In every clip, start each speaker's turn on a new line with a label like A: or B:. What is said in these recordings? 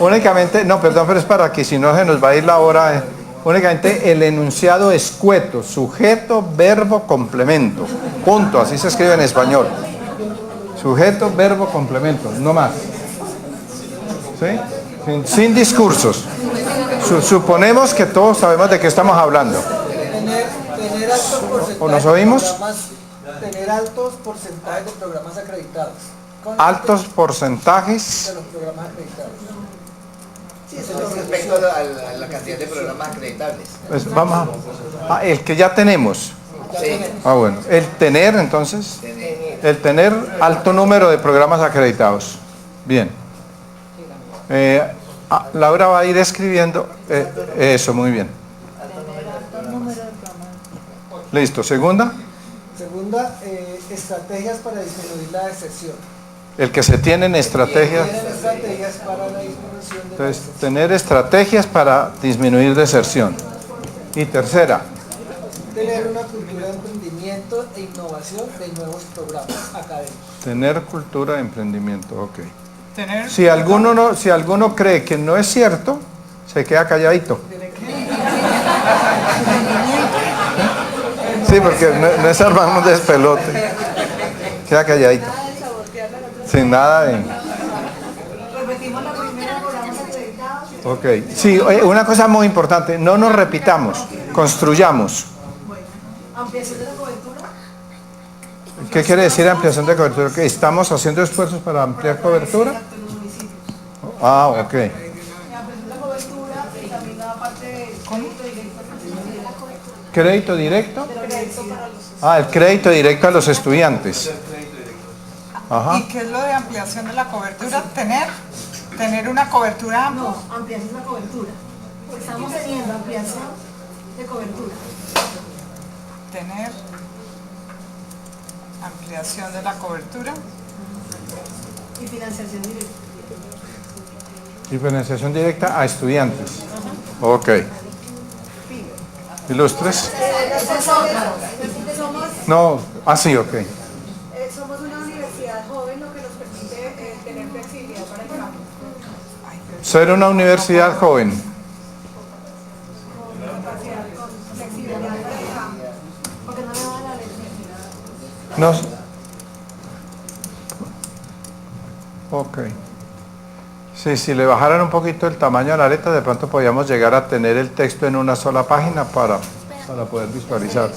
A: Únicamente, no, perdón, pero es para que si no se nos va a ir la hora. Únicamente el enunciado escueto, sujeto, verbo, complemento. Punto, así se escribe en español. Sujeto, verbo, complemento, no más. ¿Sí? Sin discursos. Suponemos que todos sabemos de qué estamos hablando.
B: Tener altos porcentajes
A: ¿O nos oímos?
B: Tener altos porcentajes de programas acreditados.
A: Altos porcentajes
B: de los programas acreditados.
C: Sí, eso es respecto a la cantidad de programas acreditables.
A: Pues vamos a el que ya tenemos.
C: Sí.
A: Bueno, el tener entonces, el tener alto número de programas acreditados. Bien. Laura va a ir escribiendo eso, muy bien. Listo, segunda.
B: Segunda, estrategias para disminuir la deserción.
A: El que se tienen estrategias.
B: Estrategias para la disminución de
A: Entonces, tener estrategias para disminuir deserción. Y tercera.
B: Tener una cultura de emprendimiento e innovación de nuevos programas académicos.
A: Tener cultura de emprendimiento, ok. Si alguno cree que no es cierto, se queda calladito. Sí, porque no es armamos despelote. Queda calladito. Sin nada de...
D: Repetimos la primera, programas acreditados.
A: Ok. Sí, una cosa muy importante, no nos repitamos, construyamos.
D: Ampliación de la cobertura.
A: ¿Qué quiere decir ampliación de cobertura? ¿Que estamos haciendo esfuerzos para ampliar cobertura?
D: Exacto, en los municipios.
A: Ah, ok.
D: Ampliación de la cobertura y también la parte de crédito directo.
A: ¿Crédito directo? El crédito directo a los estudiantes. Ajá.
E: ¿Y qué es lo de ampliación de la cobertura? Tener una cobertura amplia.
D: No, ampliación de la cobertura. Estamos teniendo ampliación de cobertura.
E: Tener ampliación de la cobertura.
D: Y financiación directa.
A: Y financiación directa a estudiantes. Ok. ¿Ilustres? No, así, ok.
D: Somos una universidad joven, lo que nos permite tener flexibilidad para el cambio.
A: Ser una universidad joven.
D: Con flexibilidad para el cambio. Porque no le va a la ley.
A: No. Ok. Sí, si le bajaran un poquito el tamaño a la letra, de pronto podríamos llegar a tener el texto en una sola página para poder visualizar.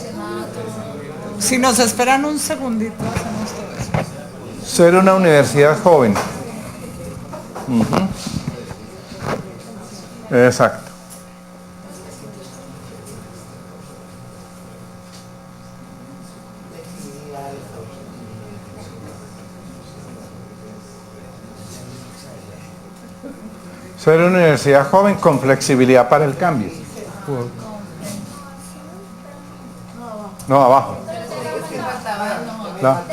E: Si nos esperan un segundito, hacemos todo eso.
A: Ser una universidad joven. Exacto. Ser una universidad joven con flexibilidad para el cambio. No, abajo. La-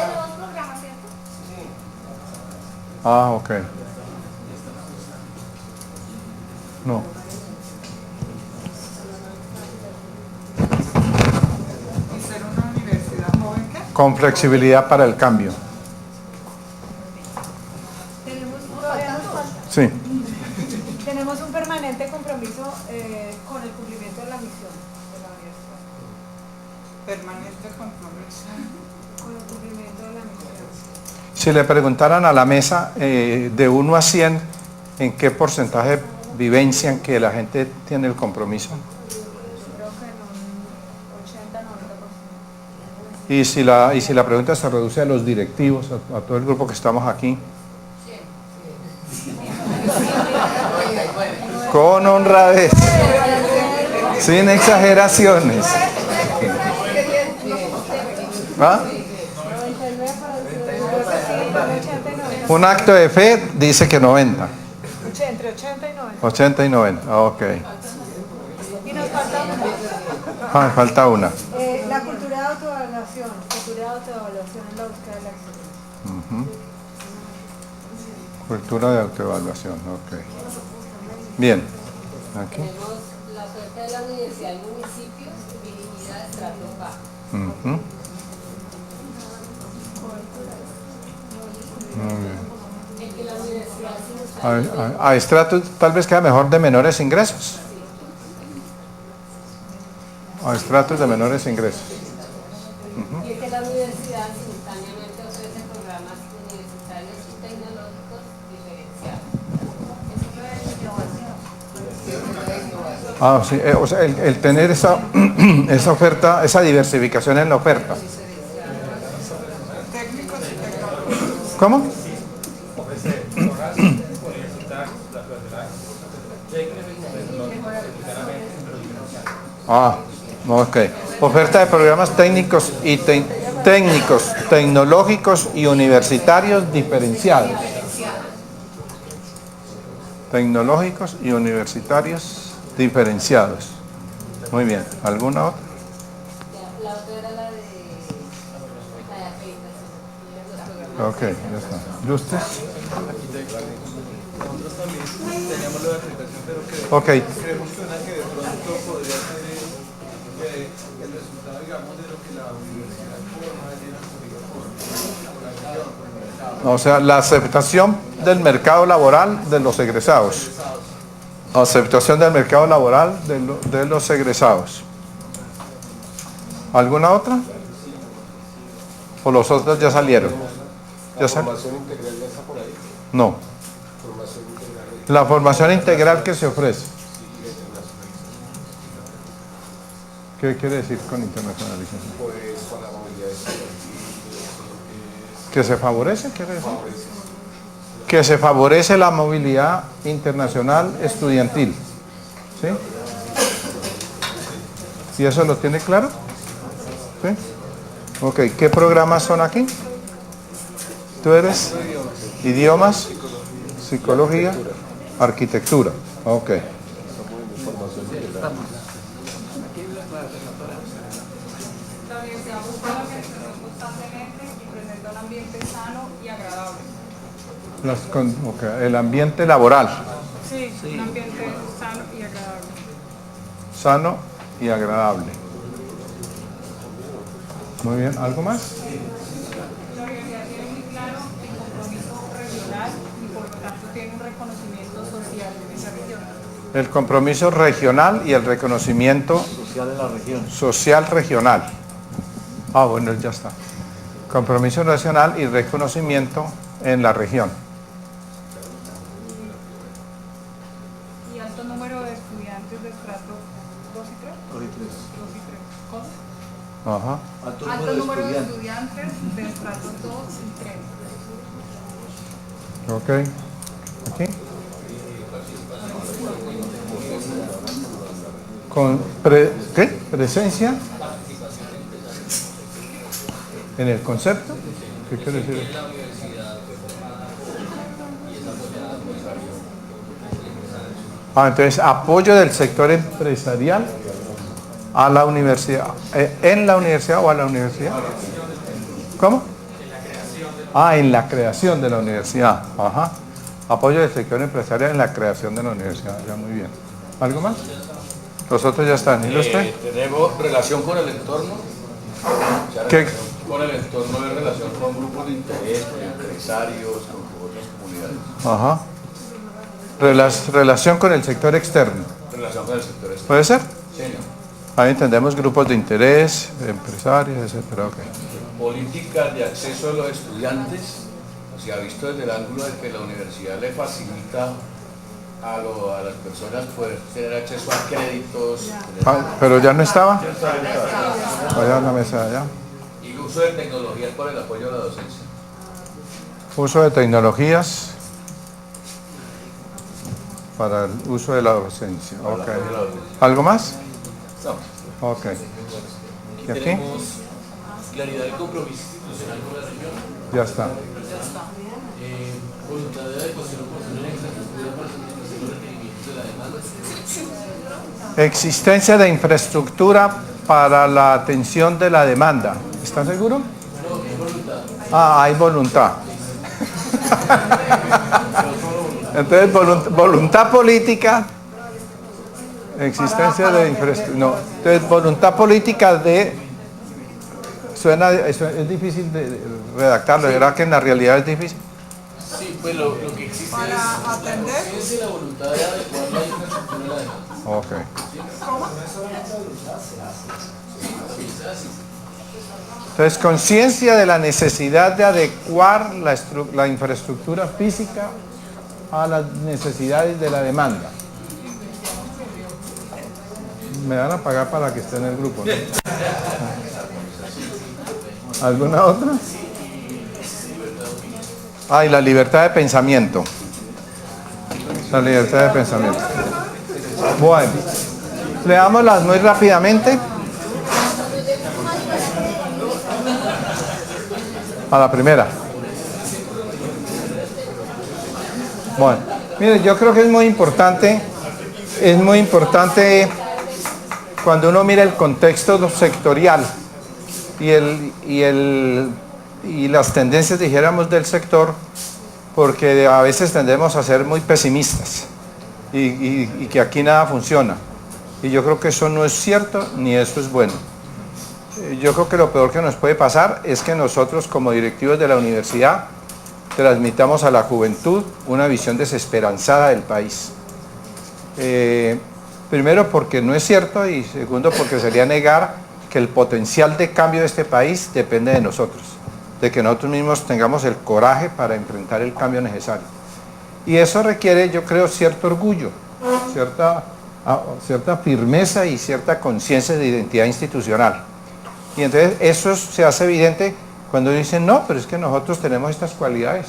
A: ok. No.
E: ¿Y ser una universidad joven qué?
A: Con flexibilidad para el cambio. Sí.
D: Tenemos un permanente compromiso con el cumplimiento de la misión de la universidad.
E: Permanente compromiso.
D: Con el cumplimiento de la misión.
A: Si le preguntaran a la mesa de 1 a 100, ¿en qué porcentaje vivencian que la gente tiene el compromiso?
D: Creo que en un 80-90%.
A: Y si la pregunta se reduce a los directivos, a todo el grupo que estamos aquí. Con honradez, sin exageraciones. ¿Ah? Un acto de fe dice que 90.
D: Entre 80 y 90.
A: 80 y 90, ok.
D: Y nos falta una.
A: Falta una.
D: La cultura de autoevaluación. Cultura de autoevaluación en la búsqueda de la excelencia.
A: Cultura de autoevaluación, ok. Bien. Aquí.
F: Tenemos la oferta de la Universidad de Municipios dirigida a estratos bajos.
A: Muy bien.
F: En que la universidad simultáneamente.
A: A estratos tal vez queda mejor de menores ingresos. A estratos de menores ingresos.
F: Y es que la universidad simultáneamente ofrece programas universitarios y tecnológicos diferenciados.
A: Ah, sí, o sea, el tener esa, esa oferta, esa diversificación en la oferta.
E: Técnicos y tecnológicos.
A: ¿Cómo? Ah, ok. Oferta de programas técnicos y técnicos, tecnológicos y universitarios diferenciados. Tecnológicos y universitarios diferenciados. Muy bien. ¿Alguna otra?
F: La otra era la de acreditación.
A: Ok, ya está. ¿Y usted?
G: Nosotros también teníamos lo de acreditación, pero
A: Ok.
G: creemos que una que de pronto podría ser el resultado, digamos, de lo que la universidad forma, de la forma.
A: O sea, la aceptación del mercado laboral de los egresados. Aceptación del mercado laboral de los egresados. ¿Alguna otra? ¿O los otros ya salieron? ¿Ya
H: ¿Formación integral ya está por ahí?
A: No.
H: Formación integral.
A: La formación integral que se ofrece. ¿Qué quiere decir con internacionalización?
H: Pues con la movilidad estudiantil,
A: ¿Que se favorece? ¿Quiere decir? Que se favorece la movilidad internacional estudiantil. ¿Sí? ¿Y eso lo tiene claro? ¿Sí? Ok, ¿qué programas son aquí? ¿Tú eres? Idiomas, psicología, arquitectura. Ok.
E: La universidad busca la organización constantemente y presenta un ambiente sano y agradable.
A: Ok, el ambiente laboral.
E: Sí, un ambiente sano y agradable.
A: Sano y agradable. Muy bien, ¿algo más?
E: La universidad tiene muy claro el compromiso regional y por lo tanto tiene un reconocimiento social en esa región.
A: El compromiso regional y el reconocimiento
C: Social en la región.
A: social regional. Ah, bueno, ya está. Compromiso nacional y reconocimiento en la región.
E: Y alto número de estudiantes de estrato 2 y 3. 2 y 3. ¿Cómo?
A: Ajá.
E: Alto número de estudiantes de estrato 2 y 3.
A: Ok. Aquí. Con ¿qué? Presencia en el concepto. ¿Qué quiere decir? Ah, entonces apoyo del sector empresarial a la universidad, en la universidad o a la universidad. ¿Cómo? Ah, en la creación de la universidad. Ajá. Apoyo del sector empresarial en la creación de la universidad. Ya, muy bien. ¿Algo más? Los otros ya están. ¿Y usted?
H: tenemos relación con el entorno.
A: ¿Qué?
H: Con el entorno de relación con grupos de interés, con empresarios, con otras comunidades.
A: Ajá. Relación con el sector externo.
H: Relación con el sector externo.
A: ¿Puede ser?
H: Señor.
A: Ahí entendemos grupos de interés, empresarios, etcétera. Ok.
H: Políticas de acceso a los estudiantes, se ha visto desde el ángulo de que la universidad le facilita a las personas poder tener acceso a créditos.
A: Ah, pero ya no estaba. Allá en la mesa de allá.
H: Y uso de tecnologías para el apoyo a la docencia.
A: Uso de tecnologías para el uso de la docencia. Ok. ¿Algo más?
H: No.
A: Ok. ¿Y aquí?
G: Tenemos claridad de compromiso institucional con la región,
A: Ya está.
G: voluntad de adecuación oportuna en la infraestructura para satisfacer los requerimientos de la demanda.
A: Existencia de infraestructura para la atención de la demanda. ¿Está seguro? Ah, hay voluntad. Entonces, voluntad política, existencia de infraestructura. No, entonces, voluntad política de. Es difícil de redactarlo, ¿verdad que en la realidad es difícil?
H: Sí, pues lo que existe
E: Para
H: es la
E: atender.
H: conciencia y la voluntad de adecuar la infraestructura a la demanda.
A: Ok.
E: ¿Cómo?
A: Entonces, conciencia de la necesidad de adecuar la infraestructura física a las necesidades de la demanda. Me van a pagar para que esté en el grupo, ¿no? ¿Alguna otra? Ah, y la libertad de pensamiento. La libertad de pensamiento. Bueno, leámoslas muy rápidamente. A la primera. Bueno, miren, yo creo que es muy importante cuando uno mira el contexto sectorial y las tendencias, dijéramos, del sector, porque a veces tendemos a ser muy pesimistas y que aquí nada funciona. Y yo creo que eso no es cierto ni eso es bueno. Yo creo que lo peor que nos puede pasar es que nosotros, como directivos de la universidad, transmitamos a la juventud una visión desesperanzada del país. Primero porque no es cierto y segundo porque sería negar que el potencial de cambio de este país depende de nosotros, de que nosotros mismos tengamos el coraje para enfrentar el cambio necesario. Y eso requiere, yo creo, cierto orgullo, cierta firmeza y cierta conciencia de identidad institucional. Y entonces eso se hace evidente cuando dicen, no, pero es que nosotros tenemos estas cualidades.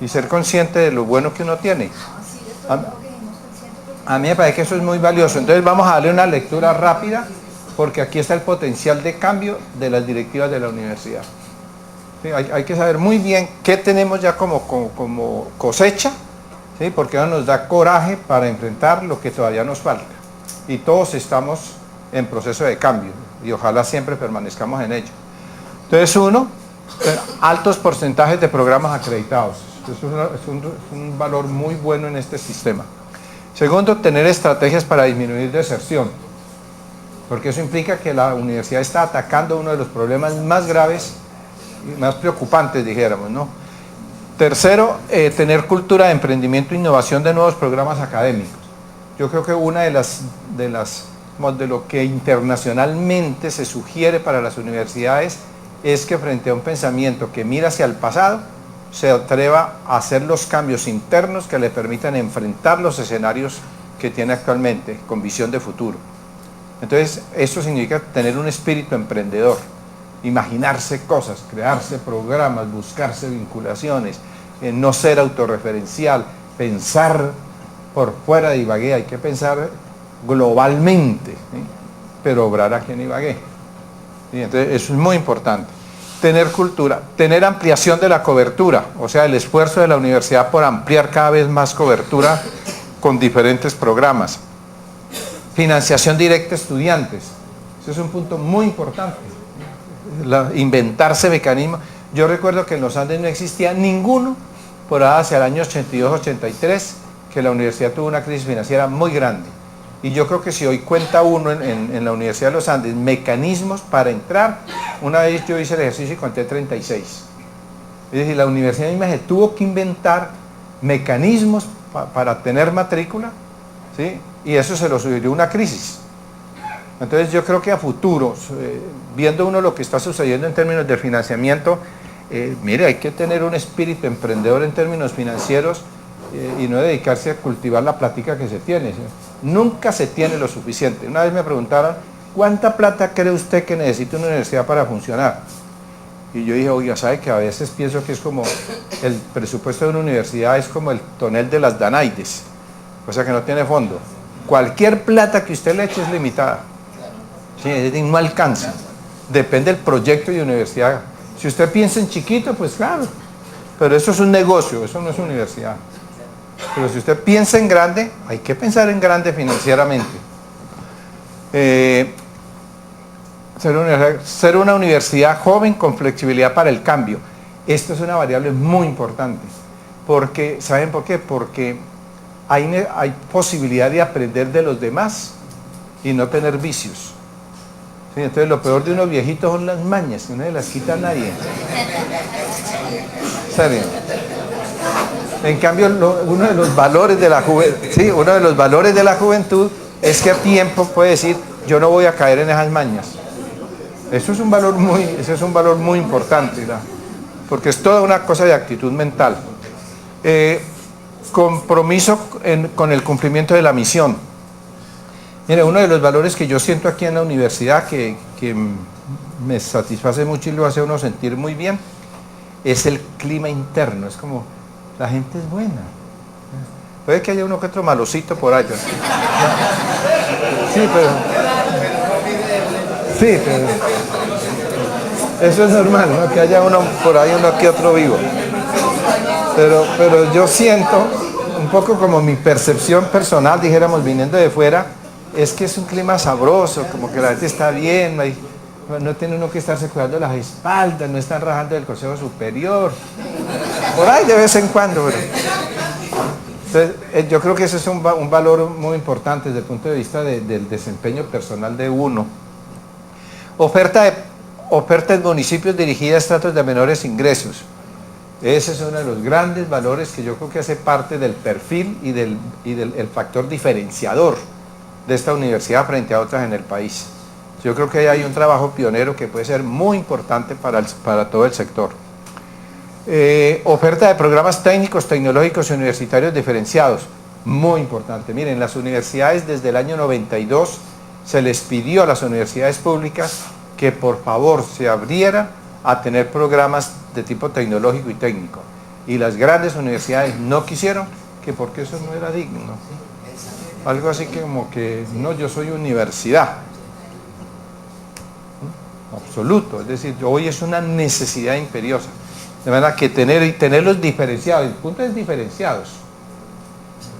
A: Y ser consciente de lo bueno que uno tiene. A mí me parece que eso es muy valioso. Entonces vamos a darle una lectura rápida, porque aquí está el potencial de cambio de las directivas de la universidad. Sí, hay que saber muy bien qué tenemos ya como cosecha, ¿sí? Porque eso nos da coraje para enfrentar lo que todavía nos falta. Y todos estamos en proceso de cambio y ojalá siempre permanezcamos en ello. Entonces altos porcentajes de programas acreditados. Eso es un valor muy bueno en este sistema. Segundo, tener estrategias para disminuir deserción, porque eso implica que la universidad está atacando uno de los problemas más graves y más preocupantes, dijéramos, ¿no? Tercero, tener cultura de emprendimiento e innovación de nuevos programas académicos. Yo creo que una de lo que internacionalmente se sugiere para las universidades es que frente a un pensamiento que mira hacia el pasado, se atreva a hacer los cambios internos que le permitan enfrentar los escenarios que tiene actualmente con visión de futuro. Entonces, eso significa tener un espíritu emprendedor, imaginarse cosas, crearse programas, buscarse vinculaciones, no ser autorreferencial, pensar por fuera de Ibagué, hay que pensar globalmente, ¿sí? Pero obrar aquí en Ibagué. ¿Sí? Entonces, eso es muy importante. Tener cultura, tener ampliación de la cobertura, o sea, el esfuerzo de la universidad por ampliar cada vez más cobertura con diferentes programas. Financiación directa a estudiantes, ese es un punto muy importante. Inventarse mecanismos. Yo recuerdo que en los Andes no existía ninguno por hacia el año 82-83, que la universidad tuvo una crisis financiera muy grande. Y yo creo que si hoy cuenta uno en la Universidad de los Andes mecanismos para entrar, una vez yo hice el ejercicio y conté 36. Es decir, la universidad misma se tuvo que inventar mecanismos para tener matrícula, ¿sí? Y eso se lo sugirió una crisis. Entonces yo creo que a futuro, viendo uno lo que está sucediendo en términos de financiamiento, mire, hay que tener un espíritu emprendedor en términos financieros y no dedicarse a cultivar la plática que se tiene, ¿sí? Nunca se tiene lo suficiente. Una vez me preguntaron, ¿cuánta plata cree usted que necesita una universidad para funcionar? Y yo dije, oiga, ¿sabe que a veces pienso que es como el presupuesto de una universidad es como el tonel de las Danaides, o sea que no tiene fondo? Cualquier plata que usted le eche es limitada, ¿sí? Es decir, no alcanza, depende del proyecto de universidad. Si usted piensa en chiquito, pues claro, pero eso es un negocio, eso no es universidad. Pero si usted piensa en grande, hay que pensar en grande financieramente. Ser una universidad joven con flexibilidad para el cambio. Esto es una variable muy importante. Porque, ¿saben por qué? Porque hay posibilidad de aprender de los demás y no tener vicios. ¿Sí? Entonces lo peor de unos viejitos son las mañas, que no se las quita a nadie. ¿Serio? En cambio, uno de los valores de la juventud es que a tiempo puede decir, yo no voy a caer en esas mañas. Eso es un valor muy importante, ¿no? Porque es toda una cosa de actitud mental. Compromiso con el cumplimiento de la misión. Mire, uno de los valores que yo siento aquí en la universidad que me satisface mucho y lo hace a uno sentir muy bien es el clima interno. Es como, la gente es buena. Puede que haya uno que otro malocito por allá. Sí, pero eso es normal, ¿no? Que haya uno por ahí, uno que otro vivo. Pero yo siento, un poco como mi percepción personal, dijéramos, viniendo de fuera, es que es un clima sabroso, como que la gente está bien, no tiene uno que estarse cuidando las espaldas, no están rajando del Consejo Superior. Por ahí de vez en cuando, pero... Entonces, yo creo que ese es un valor muy importante desde el punto de vista del desempeño personal de uno. Oferta en municipios dirigida a estratos de menores ingresos. Ese es uno de los grandes valores que yo creo que hace parte del perfil y del factor diferenciador de esta universidad frente a otras en el país. Yo creo que hay un trabajo pionero que puede ser muy importante para todo el sector. Oferta de programas técnicos, tecnológicos y universitarios diferenciados, muy importante. Miren, las universidades desde el año 92 se les pidió a las universidades públicas que por favor se abrieran a tener programas de tipo tecnológico y técnico. Y las grandes universidades no quisieron, que porque eso no era digno, ¿no? Algo así como que, no, yo soy universidad. Absoluto, es decir, hoy es una necesidad imperiosa. De manera que tenerlos diferenciados, el punto es diferenciados.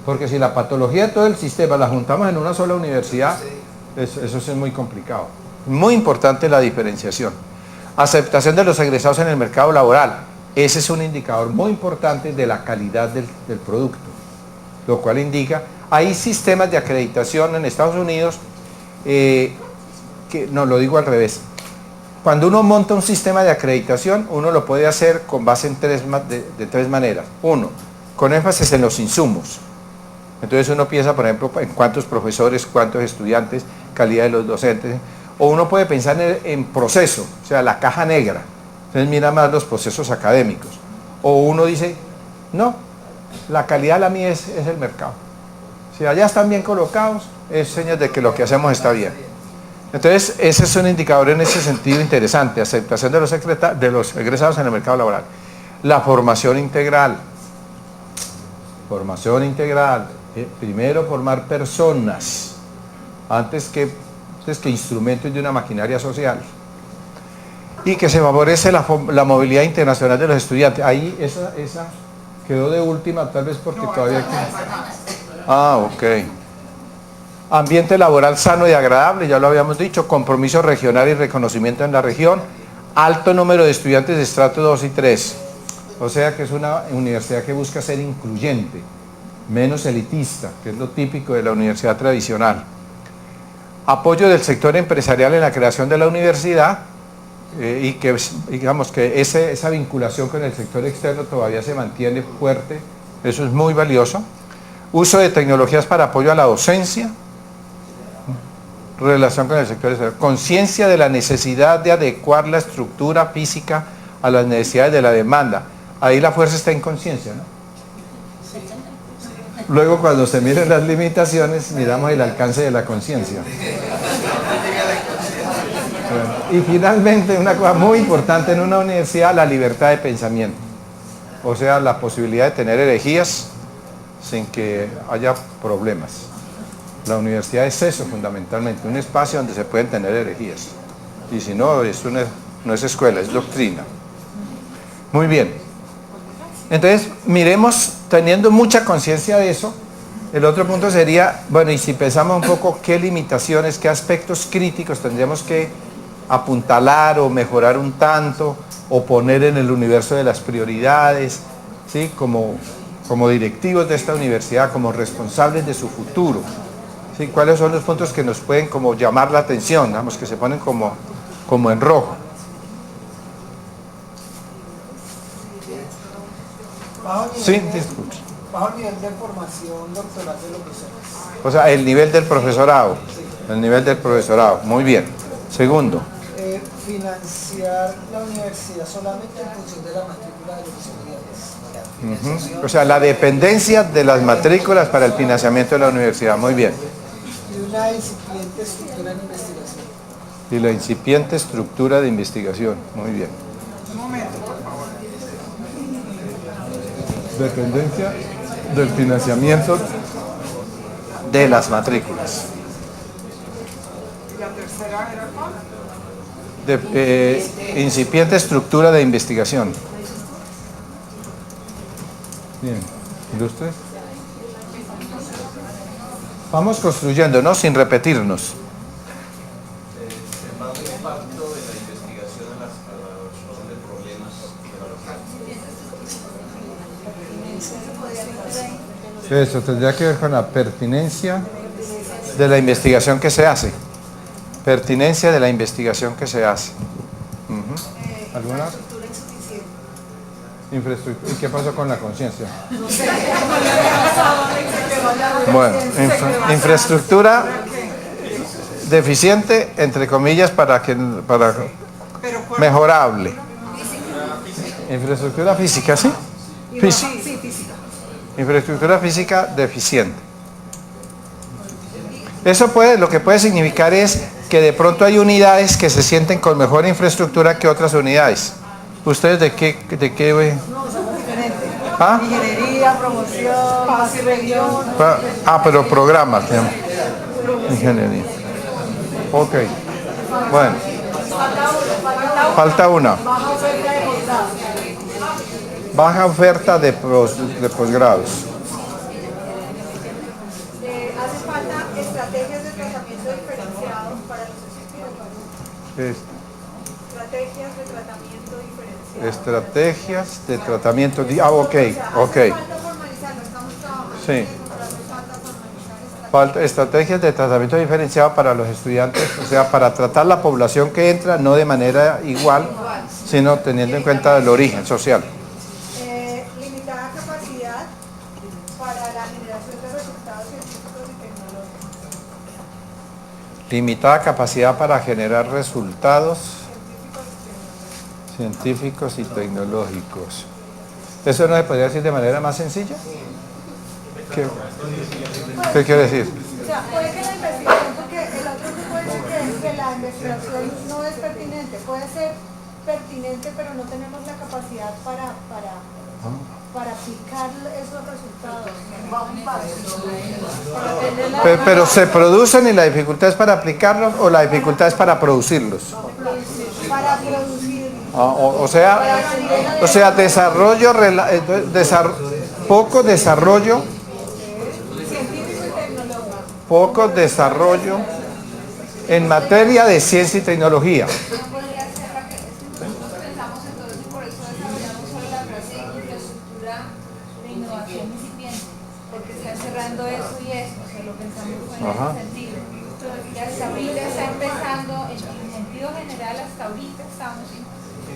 A: Porque si la patología de todo el sistema la juntamos en una sola universidad, eso es muy complicado. Muy importante la diferenciación. Aceptación de los egresados en el mercado laboral. Ese es un indicador muy importante de la calidad del producto. Lo cual indica, hay sistemas de acreditación en Estados Unidos, no, lo digo al revés. Cuando uno monta un sistema de acreditación, uno lo puede hacer con base en de tres maneras. Uno, con énfasis en los insumos. Entonces uno piensa, por ejemplo, en cuántos profesores, cuántos estudiantes, calidad de los docentes. O uno puede pensar en proceso, o sea, la caja negra. Entonces mira más los procesos académicos. O uno dice, no, la calidad la mía es el mercado. Si allá están bien colocados, es señal de que lo que hacemos está bien. Entonces, ese es un indicador en ese sentido interesante, aceptación de los egresados en el mercado laboral. La formación integral. Formación integral. Primero, formar personas, antes que instrumentos de una maquinaria social. Y que se favorece la movilidad internacional de los estudiantes. Ahí esa quedó de última, tal vez porque todavía... ok. Ambiente laboral sano y agradable, ya lo habíamos dicho, compromiso regional y reconocimiento en la región, alto número de estudiantes de estrato 2 y 3, o sea que es una universidad que busca ser incluyente, menos elitista, que es lo típico de la universidad tradicional. Apoyo del sector empresarial en la creación de la universidad y que, digamos, que esa vinculación con el sector externo todavía se mantiene fuerte, eso es muy valioso. Uso de tecnologías para apoyo a la docencia, relación con el sector exterior, conciencia de la necesidad de adecuar la estructura física a las necesidades de la demanda. Ahí la fuerza está en conciencia, ¿no? Luego cuando se miren las limitaciones, miramos el alcance de la conciencia. Y finalmente, una cosa muy importante en una universidad, la libertad de pensamiento. O sea, la posibilidad de tener herejías sin que haya problemas. La universidad es eso fundamentalmente, un espacio donde se pueden tener herejías. Y si no, no es escuela, es doctrina. Muy bien. Entonces, miremos, teniendo mucha conciencia de eso, el otro punto sería, bueno, y si pensamos un poco qué limitaciones, qué aspectos críticos tendríamos que apuntalar o mejorar un tanto, o poner en el universo de las prioridades, ¿sí? Como directivos de esta universidad, como responsables de su futuro. ¿Sí? ¿Cuáles son los puntos que nos pueden como llamar la atención, digamos, que se ponen como en rojo? Sí, disculpe.
B: Bajo nivel de formación doctoral de los docentes.
A: O sea, el nivel del profesorado. El nivel del profesorado. Muy bien. Segundo.
B: Financiar la universidad solamente en función de la matrícula de los estudiantes.
A: O sea, la dependencia de las matrículas para el financiamiento de la universidad. Muy bien.
B: Y una incipiente estructura en investigación.
A: Y la incipiente estructura de investigación. Muy bien.
E: Un momento, por favor.
A: Dependencia del financiamiento de las matrículas.
E: ¿Y la tercera era cuál?
A: Incipiente estructura de investigación. Bien. ¿Ilustre? Vamos construyendo, ¿no? Sin repetirnos.
G: El bajo impacto de la investigación a la resolución de problemas de la
A: Eso tendría que ver con la pertinencia de la investigación que se hace. Pertinencia de la investigación que se hace. ¿Alguna? Infraestructura. ¿Y qué pasó con la conciencia? Bueno, infraestructura deficiente, entre comillas, para mejorable. Infraestructura física, ¿sí? Física. Infraestructura física deficiente. Eso lo que puede significar es que de pronto hay unidades que se sienten con mejor infraestructura que otras unidades. ¿Ustedes de qué
D: No, somos diferentes.
A: ¿Ah?
D: Ingeniería, promoción, paz y región.
A: Pero programas, digamos. Ingeniería. Ok. Bueno. Falta una.
D: Baja oferta de posgrado.
A: Baja oferta de posgrados.
D: Hace falta estrategias de tratamiento diferenciado para los estudiantes. Estrategias de tratamiento diferenciado.
A: Estrategias de tratamiento. Ok, ok.
D: Falta formalizarlo, estamos trabajando.
A: Sí.
D: Falta formalizar
A: Falta estrategias de tratamiento diferenciado para los estrategias, o sea, para tratar la población que entra no de manera igual, sino teniendo en cuenta el origen social.
D: Limitada capacidad para la generación de resultados científicos y tecnológicos.
A: Limitada capacidad para generar resultados científicos y tecnológicos. ¿Eso no se podría decir de manera más sencilla? ¿Qué quiere decir?
D: O sea, puede que la investigación, porque el otro grupo dice que la investigación no es pertinente, puede ser pertinente, pero no tenemos la capacidad para aplicar esos resultados.
A: Pero ¿se producen y la dificultad es para aplicarlos o la dificultad es para producirlos?
D: Para producir.
A: O sea, desarrollo, poco desarrollo. Poco desarrollo en materia de ciencia y tecnología.
F: Podría ser la que nosotros pensamos entonces y por eso desarrollamos solo la frase infraestructura de innovación incipiente, porque está cerrando eso y eso, o sea, lo pensamos en ese sentido. Y hasta ahorita está empezando, en sentido general, hasta ahorita estamos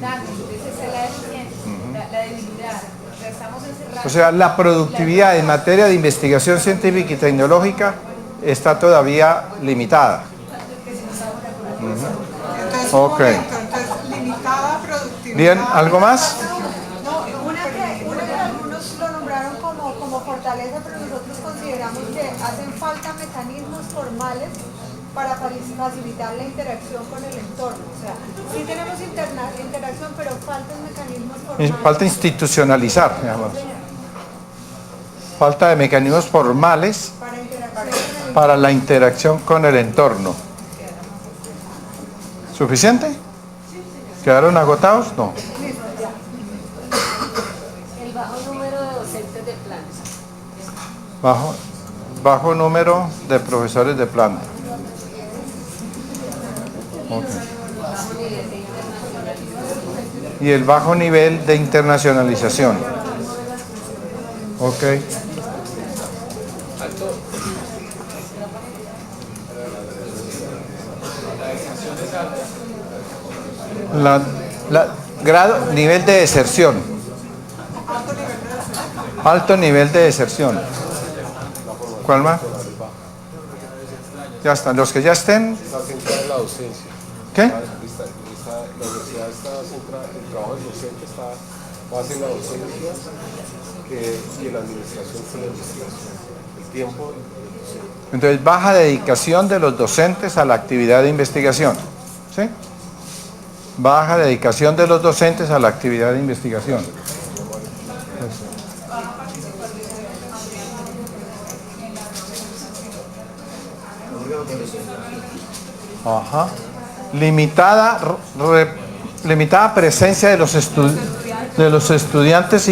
F: dando, entonces esa es la deficiencia, la debilidad. O sea, estamos encerrando.
A: O sea, la productividad en materia de investigación científica y tecnológica está todavía limitada.
E: Entonces,
A: Ok.
E: entonces, limitada productividad.
A: Bien, ¿algo más?
D: No, una que algunos lo nombraron como fortaleza, pero nosotros consideramos que hacen falta mecanismos formales para facilitar la interacción con el entorno. O sea, sí tenemos interacción, pero faltan mecanismos formales.
A: Falta institucionalizar, digamos. Falta de mecanismos formales para la interacción con el entorno. ¿Suficiente? ¿Quedaron agotados? No.
F: El bajo número de docentes de planta.
A: Bajo número de profesores de planta. Okay. Y el bajo nivel de internacionalización. Ok. Nivel de deserción. Alto nivel de deserción. ¿Cuál más? Ya están. Los que ya estén.
I: Está centrada en la docencia.
A: ¿Qué?
I: La universidad está centrada, el trabajo del docente está más en la docencia y en la administración con la investigación. El tiempo.
A: Entonces, baja dedicación de los docentes a la actividad de investigación. ¿Sí? Baja dedicación de los docentes a la actividad de investigación. Ajá. Limitada presencia de los estudiantes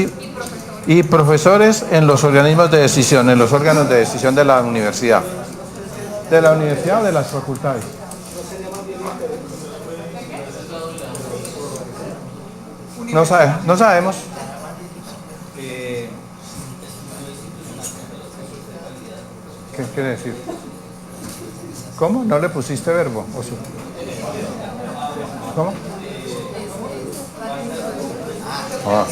A: y profesores en los organismos de decisión, en los órganos de decisión de la universidad. ¿De la universidad o de las facultades? No sabemos. ¿Qué quiere decir? ¿Cómo? ¿No le pusiste verbo? ¿O sí? ¿Cómo? Ah.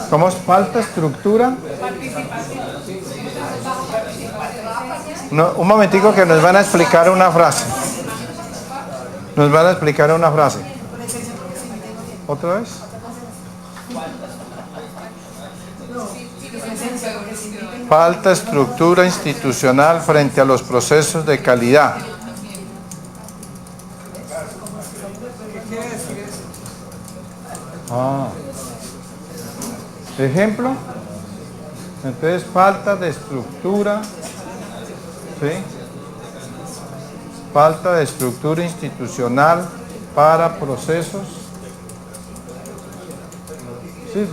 A: ¿Cómo es? ¿Falta estructura? No, un momentico que nos van a explicar una frase. Nos van a explicar una frase. ¿Otra vez? Falta estructura institucional frente a los procesos de calidad. Ah. Ejemplo. Entonces, falta de estructura. ¿Sí? Falta de estructura institucional para procesos. Sí.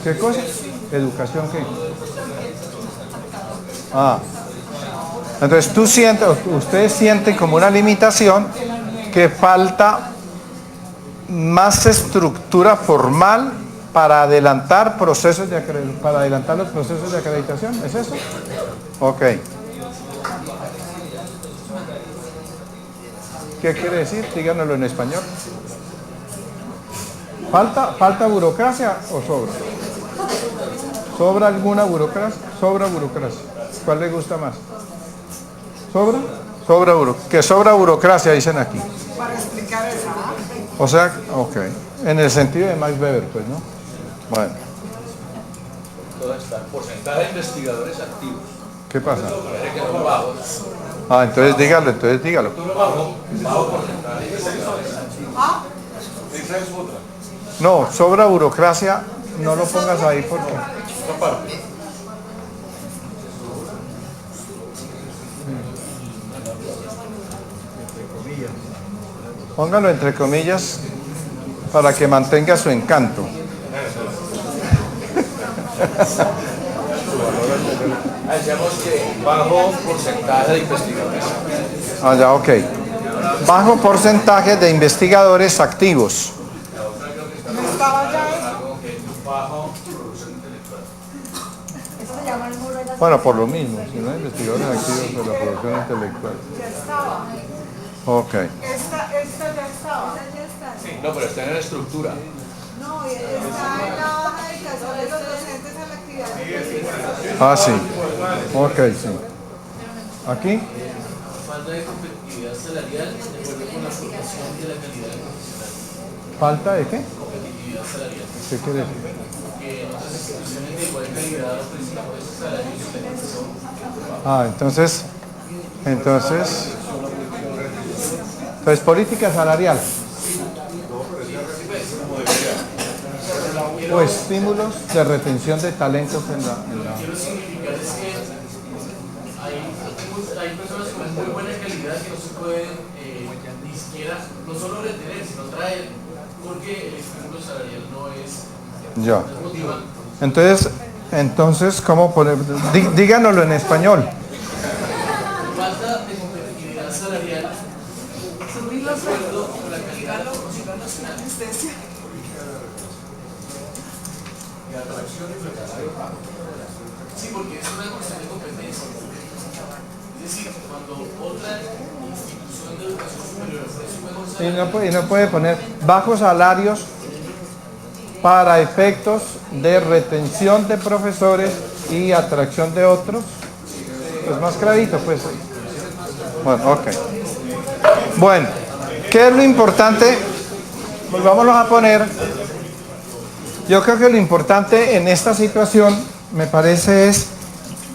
A: ¿Qué cosa? ¿Educación qué? Ah. Entonces ustedes sienten como una limitación que falta más estructura formal para adelantar procesos de para adelantar los procesos de acreditación. ¿Es eso? Ok. ¿Qué quiere decir? Díganoslo en español. ¿Falta burocracia o sobra? ¿Sobra alguna burocracia? Sobra burocracia. ¿Cuál le gusta más? ¿Sobra? Sobra burocracia. Que sobra burocracia, dicen aquí.
B: Para explicar eso.
A: O sea, ok. En el sentido de Max Weber, pues, ¿no? Bueno.
H: Todo está. Porcentaje de investigadores activos.
A: ¿Qué pasa?
H: Parece que son bajos.
A: Ah, entonces dígalo.
H: Bajo porcentaje de investigadores activos. Esa es otra.
A: No, sobra burocracia, no lo pongas ahí porque...
H: Esta parte.
A: Póngalo entre comillas para que mantenga su encanto.
H: Decíamos que bajo porcentaje de investigadores.
A: Ah, ya, ok. Bajo porcentaje de investigadores activos.
D: Eso se llama el muro de la...
A: Bueno, por lo mismo, si no hay investigadores activos de la producción intelectual.
D: Ya estaba.
A: Ok.
B: Esta ya estaba.
H: No, pero está en la estructura.
D: No, y está en la baja dedicación de los docentes a la actividad de investigación.
A: Ah, sí. Ok, sí. ¿Aquí?
J: Falta de competitividad salarial de acuerdo con la formación de la calidad del profesional.
A: ¿Falta de qué?
J: Competitividad salarial.
A: ¿Qué quiere decir?
J: Que en otras instituciones de igual calidad ofrecen mejores salarios y beneficios.
A: Ah, entonces, política salarial. O estímulos de retención de talentos en la...
J: Quiero significar es que hay personas con muy buena calidad que no se pueden ni siquiera, no solo retener, sino traer, porque el estímulo salarial no es
A: Ya.
J: motivante.
A: Entonces, ¿cómo poner? Díganoslo en español.
J: Falta de competitividad salarial.
B: Subir los sueldos.
J: Con la calidad de la profesional nacional.
B: Anestesia.
J: Sí, porque es una cuestión de competencia. Es decir, cuando otra institución
A: Y no puede poner bajos salarios para efectos de retención de profesores y atracción de otros. Pues más clarito, pues. Bueno, ok. Bueno, ¿qué es lo importante? Volvámonos a poner. Yo creo que lo importante en esta situación, me parece, es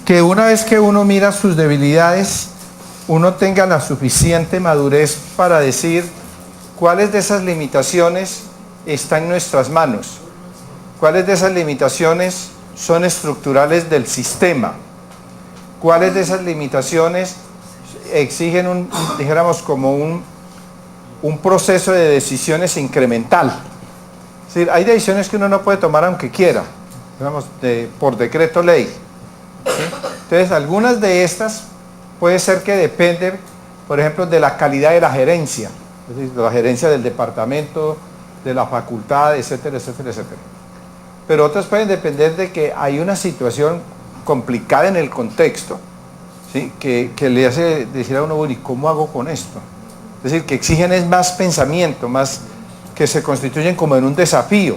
A: que una vez que uno mira sus debilidades, uno tenga la suficiente madurez para decir cuáles de esas limitaciones están en nuestras manos, cuáles de esas limitaciones son estructurales del sistema, cuáles de esas limitaciones exigen dijéramos como un proceso de decisiones incremental. Es decir, hay decisiones que uno no puede tomar aunque quiera, digamos, por decreto ley. ¿Sí? Entonces, algunas de estas puede ser que dependen, por ejemplo, de la calidad de la gerencia, es decir, de la gerencia del departamento, de la facultad, etcétera, etcétera, etcétera. Pero otras pueden depender de que hay una situación complicada en el contexto, ¿sí? que le hace decir a uno, bueno, ¿y cómo hago con esto? Es decir, que exigen es más pensamiento, más que se constituyen como en un desafío.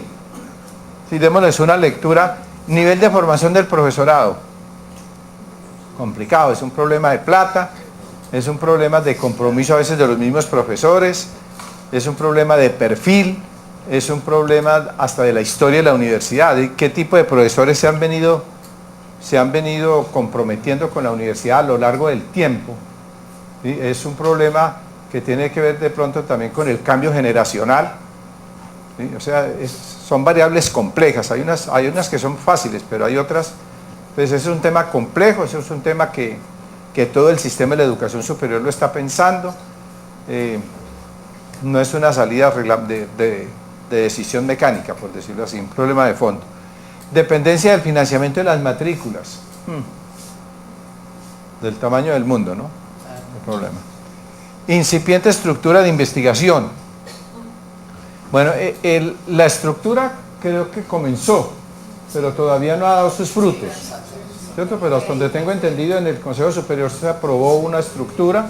A: Si démosles una lectura, nivel de formación del profesorado. Complicado, es un problema de plata, es un problema de compromiso a veces de los mismos profesores, es un problema de perfil, es un problema hasta de la historia de la universidad, y qué tipo de profesores se han venido comprometiendo con la universidad a lo largo del tiempo. ¿Sí? Es un problema que tiene que ver de pronto también con el cambio generacional. ¿Sí? O sea, son variables complejas, hay unas que son fáciles, pero hay otras, pues es un tema complejo, eso es un tema que todo el sistema de la educación superior lo está pensando, no es una salida de decisión mecánica, por decirlo así, un problema de fondo. Dependencia del financiamiento de las matrículas, del tamaño del mundo, ¿no? El problema. Incipiente estructura de investigación. Bueno, la estructura creo que comenzó, pero todavía no ha dado sus frutos, ¿cierto? Pero hasta donde tengo entendido, en el Consejo Superior se aprobó una estructura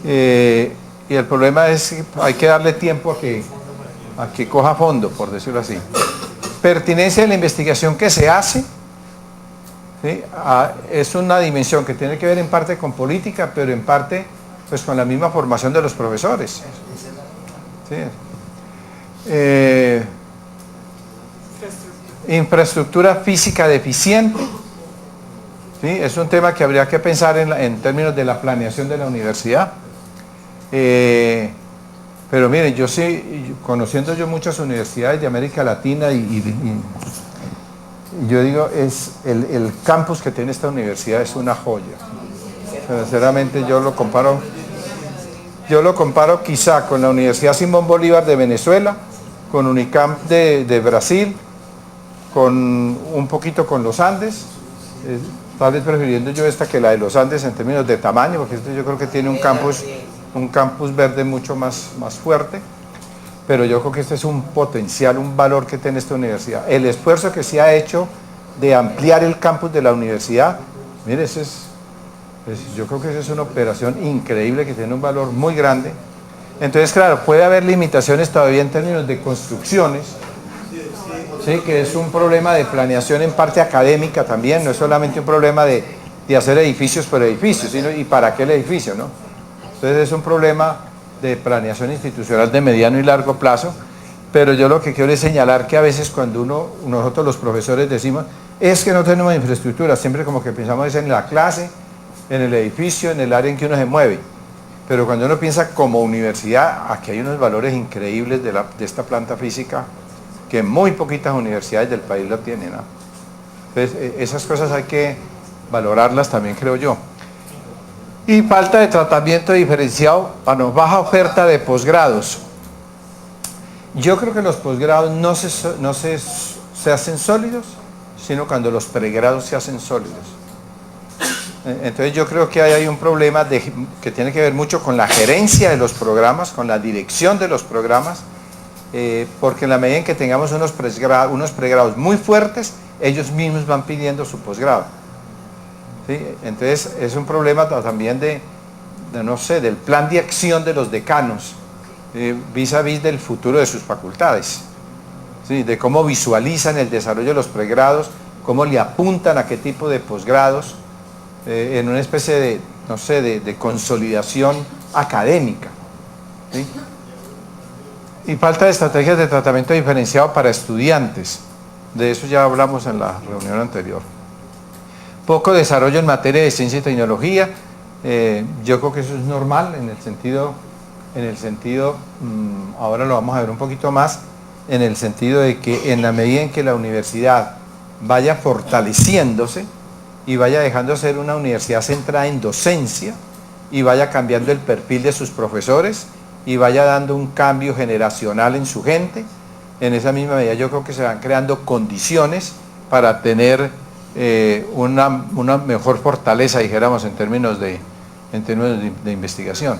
A: y el problema es que hay que darle tiempo a que coja fondo, por decirlo así. Pertinencia de la investigación que se hace, ¿sí? Es una dimensión que tiene que ver en parte con política, pero en parte pues con la misma formación de los profesores. ¿Sí? Infraestructura física deficiente, ¿sí? Es un tema que habría que pensar en términos de la planeación de la universidad. Pero miren, yo sí, conociendo yo muchas universidades de América Latina y yo digo, el campus que tiene esta universidad es una joya. Sinceramente yo lo comparo quizá con la Universidad Simón Bolívar de Venezuela, con Unicamp de Brasil, con un poquito con los Andes, tal vez prefiriendo yo esta que la de los Andes en términos de tamaño, porque este yo creo que tiene un campus verde mucho más fuerte, pero yo creo que este es un potencial, un valor que tiene esta universidad. El esfuerzo que se ha hecho de ampliar el campus de la universidad, mire, yo creo que esa es una operación increíble que tiene un valor muy grande. Entonces, claro, puede haber limitaciones todavía en términos de construcciones, ¿sí? Que es un problema de planeación en parte académica también, no es solamente un problema de hacer edificios por edificios, sino y para qué el edificio, ¿no? Entonces es un problema de planeación institucional de mediano y largo plazo, pero yo lo que quiero es señalar que a veces cuando nosotros los profesores decimos, es que no tenemos infraestructura, siempre como que pensamos en la clase, en el edificio, en el área en que uno se mueve, pero cuando uno piensa como universidad, aquí hay unos valores increíbles de esta planta física que muy poquitas universidades del país la tienen, ¿no? Entonces esas cosas hay que valorarlas también, creo yo. Y falta de tratamiento diferenciado, baja oferta de posgrados. Yo creo que los posgrados no se hacen sólidos, sino cuando los pregrados se hacen sólidos. Entonces yo creo que hay un problema que tiene que ver mucho con la gerencia de los programas, con la dirección de los programas, porque en la medida en que tengamos unos pregrados muy fuertes, ellos mismos van pidiendo su posgrado. ¿Sí? Entonces es un problema también no sé, del plan de acción de los decanos, vis a vis del futuro de sus facultades, ¿sí? De cómo visualizan el desarrollo de los pregrados, cómo le apuntan a qué tipo de posgrados, en una especie de, no sé, de consolidación académica, ¿sí? Y falta de estrategias de tratamiento diferenciado para estudiantes. De eso ya hablamos en la reunión anterior. Poco desarrollo en materia de ciencia y tecnología. Yo creo que eso es normal en el sentido, ahora lo vamos a ver un poquito más, en el sentido de que en la medida en que la universidad vaya fortaleciéndose y vaya dejando de ser una universidad centrada en docencia y vaya cambiando el perfil de sus profesores y vaya dando un cambio generacional en su gente, en esa misma medida yo creo que se van creando condiciones para tener una mejor fortaleza, dijéramos, en términos de investigación.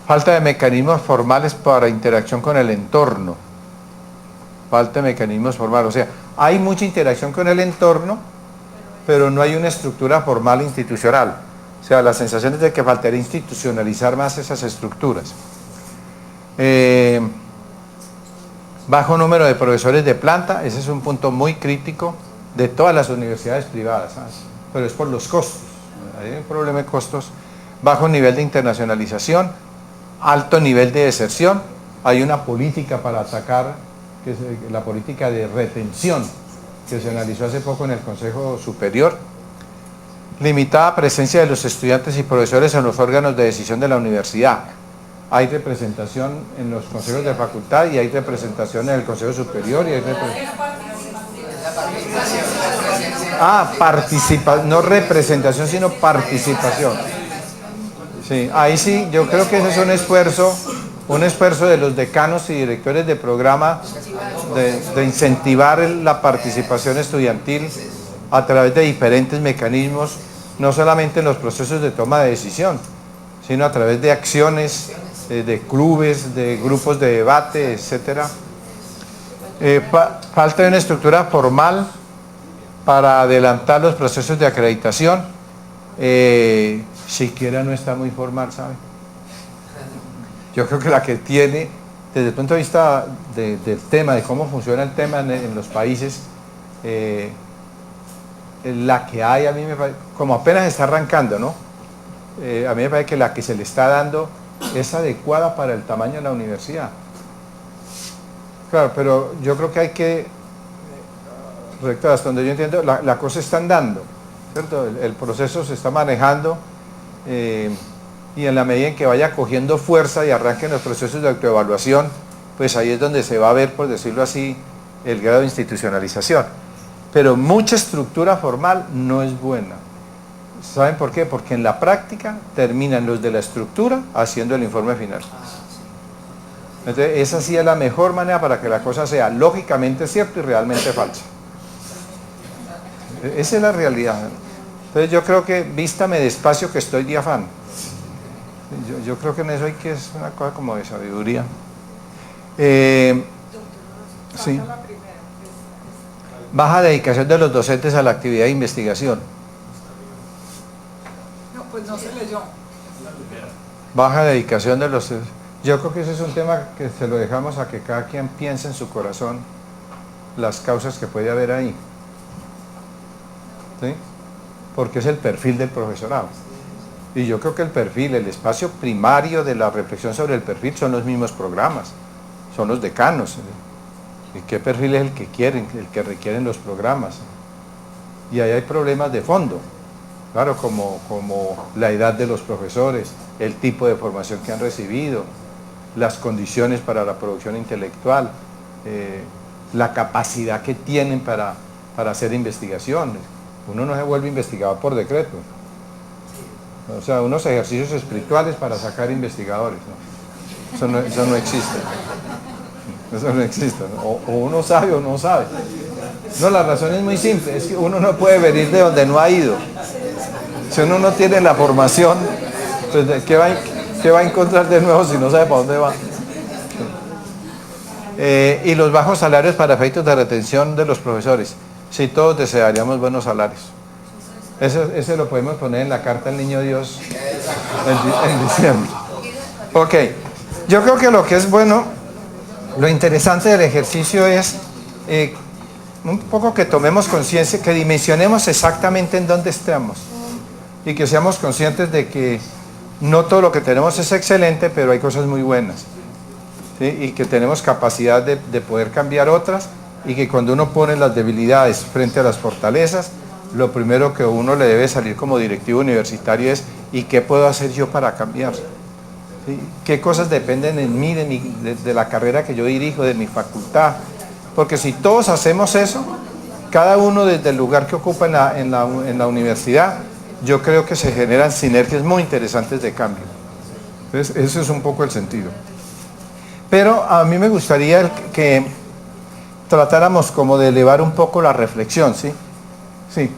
A: Falta de mecanismos formales para interacción con el entorno. Falta de mecanismos formales, o sea, hay mucha interacción con el entorno, pero no hay una estructura formal institucional. O sea, la sensación es de que faltaría institucionalizar más esas estructuras. Bajo número de profesores de planta, ese es un punto muy crítico de todas las universidades privadas, ¿sabes? Pero es por los costos, hay un problema de costos. Bajo nivel de internacionalización, alto nivel de deserción, hay una política para atacar, que es la política de retención, que se analizó hace poco en el Consejo Superior. Limitada presencia de los estudiantes y profesores en los órganos de decisión de la universidad. Hay representación en los consejos de facultad y hay representación en el Consejo Superior y hay no representación, sino participación. Sí, ahí sí, yo creo que ese es un esfuerzo de los decanos y directores de programa de incentivar la participación estudiantil a través de diferentes mecanismos, no solamente en los procesos de toma de decisión, sino a través de acciones, de clubes, de grupos de debate, etc. Falta de una estructura formal para adelantar los procesos de acreditación. Siquiera no está muy formal, ¿sabe? Yo creo que la que tiene, desde el punto de vista del tema, de cómo funciona el tema en los países, la que hay, a mí me parece, como apenas está arrancando, ¿no? A mí me parece que la que se le está dando es adecuada para el tamaño de la universidad. Claro, pero yo creo que hay que, hasta donde yo entiendo, la cosa está andando, ¿cierto? El proceso se está manejando, y en la medida en que vaya cogiendo fuerza y arranquen los procesos de autoevaluación, pues ahí es donde se va a ver, por decirlo así, el grado de institucionalización. Pero mucha estructura formal no es buena. ¿Saben por qué? Porque en la práctica terminan los de la estructura haciendo el informe final. Entonces, esa sí es la mejor manera para que la cosa sea lógicamente cierta y realmente falsa. Esa es la realidad. Entonces yo creo que vístame despacio que estoy de afán. Yo creo que en eso hay que, es una cosa como de sabiduría. Sí. Baja dedicación de los docentes a la actividad de investigación.
E: No, pues no se leyó.
A: Baja dedicación de los... Yo creo que ese es un tema que se lo dejamos a que cada quien piense en su corazón las causas que puede haber ahí. ¿Sí? Porque es el perfil del profesorado. Y yo creo que el perfil, el espacio primario de la reflexión sobre el perfil son los mismos programas, son los decanos. ¿Y qué perfil es el que quieren, el que requieren los programas? Y ahí hay problemas de fondo, claro, como la edad de los profesores, el tipo de formación que han recibido, las condiciones para la producción intelectual, la capacidad que tienen para hacer investigaciones. Uno no se vuelve investigador por decreto. O sea, unos ejercicios espirituales para sacar investigadores, ¿no? Eso no existe. Eso no existe, ¿no? O uno sabe o no sabe. No, la razón es muy simple, es que uno no puede venir de donde no ha ido. Si uno no tiene la formación, pues ¿qué va a encontrar de nuevo si no sabe para dónde va? Y los bajos salarios para efectos de retención de los profesores. Sí, todos desearíamos buenos salarios. Ese lo podemos poner en la carta al Niño Dios en diciembre. Ok, Yo creo que lo que es bueno, lo interesante del ejercicio es un poco que tomemos conciencia, que dimensionemos exactamente en dónde estamos y que seamos conscientes de que no todo lo que tenemos es excelente, pero hay cosas muy buenas, ¿sí? Y que tenemos capacidad de poder cambiar otras, y que cuando uno pone las debilidades frente a las fortalezas, lo primero que uno le debe salir como directivo universitario es ¿y qué puedo hacer yo para cambiar? ¿Sí? ¿Qué cosas dependen en mí, de la carrera que yo dirijo, de mi facultad? Porque si todos hacemos eso, cada uno desde el lugar que ocupa en la universidad, yo creo que se generan sinergias muy interesantes de cambio. Entonces, eso es un poco el sentido. Pero a mí me gustaría que tratáramos como de elevar un poco la reflexión, ¿sí? Sí.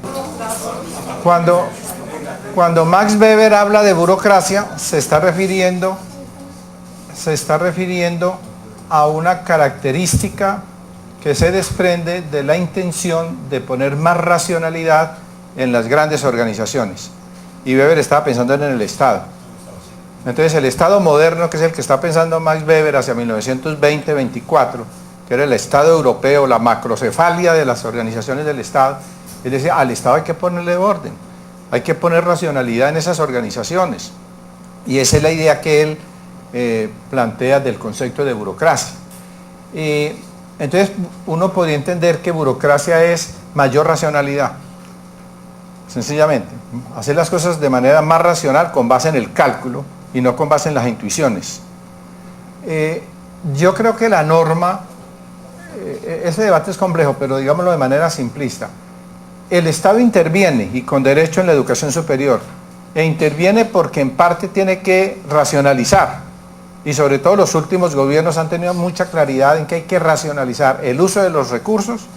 A: Cuando Max Weber habla de burocracia, se está refiriendo a una característica que se desprende de la intención de poner más racionalidad en las grandes organizaciones. Y Weber estaba pensando en el Estado. Entonces el Estado moderno, que es el que está pensando Max Weber hacia 1920-24, que era el Estado europeo, la macrocefalia de las organizaciones del Estado, él decía, al Estado hay que ponerle orden, hay que poner racionalidad en esas organizaciones. Y esa es la idea que él plantea del concepto de burocracia. Entonces uno podría entender que burocracia es mayor racionalidad. Sencillamente, hacer las cosas de manera más racional con base en el cálculo y no con base en las intuiciones. Yo creo que la norma, ese debate es complejo, pero digámoslo de manera simplista. El Estado interviene, y con derecho, en la educación superior, e interviene porque en parte tiene que racionalizar, y sobre todo los últimos gobiernos han tenido mucha claridad en que hay que racionalizar el uso de los recursos,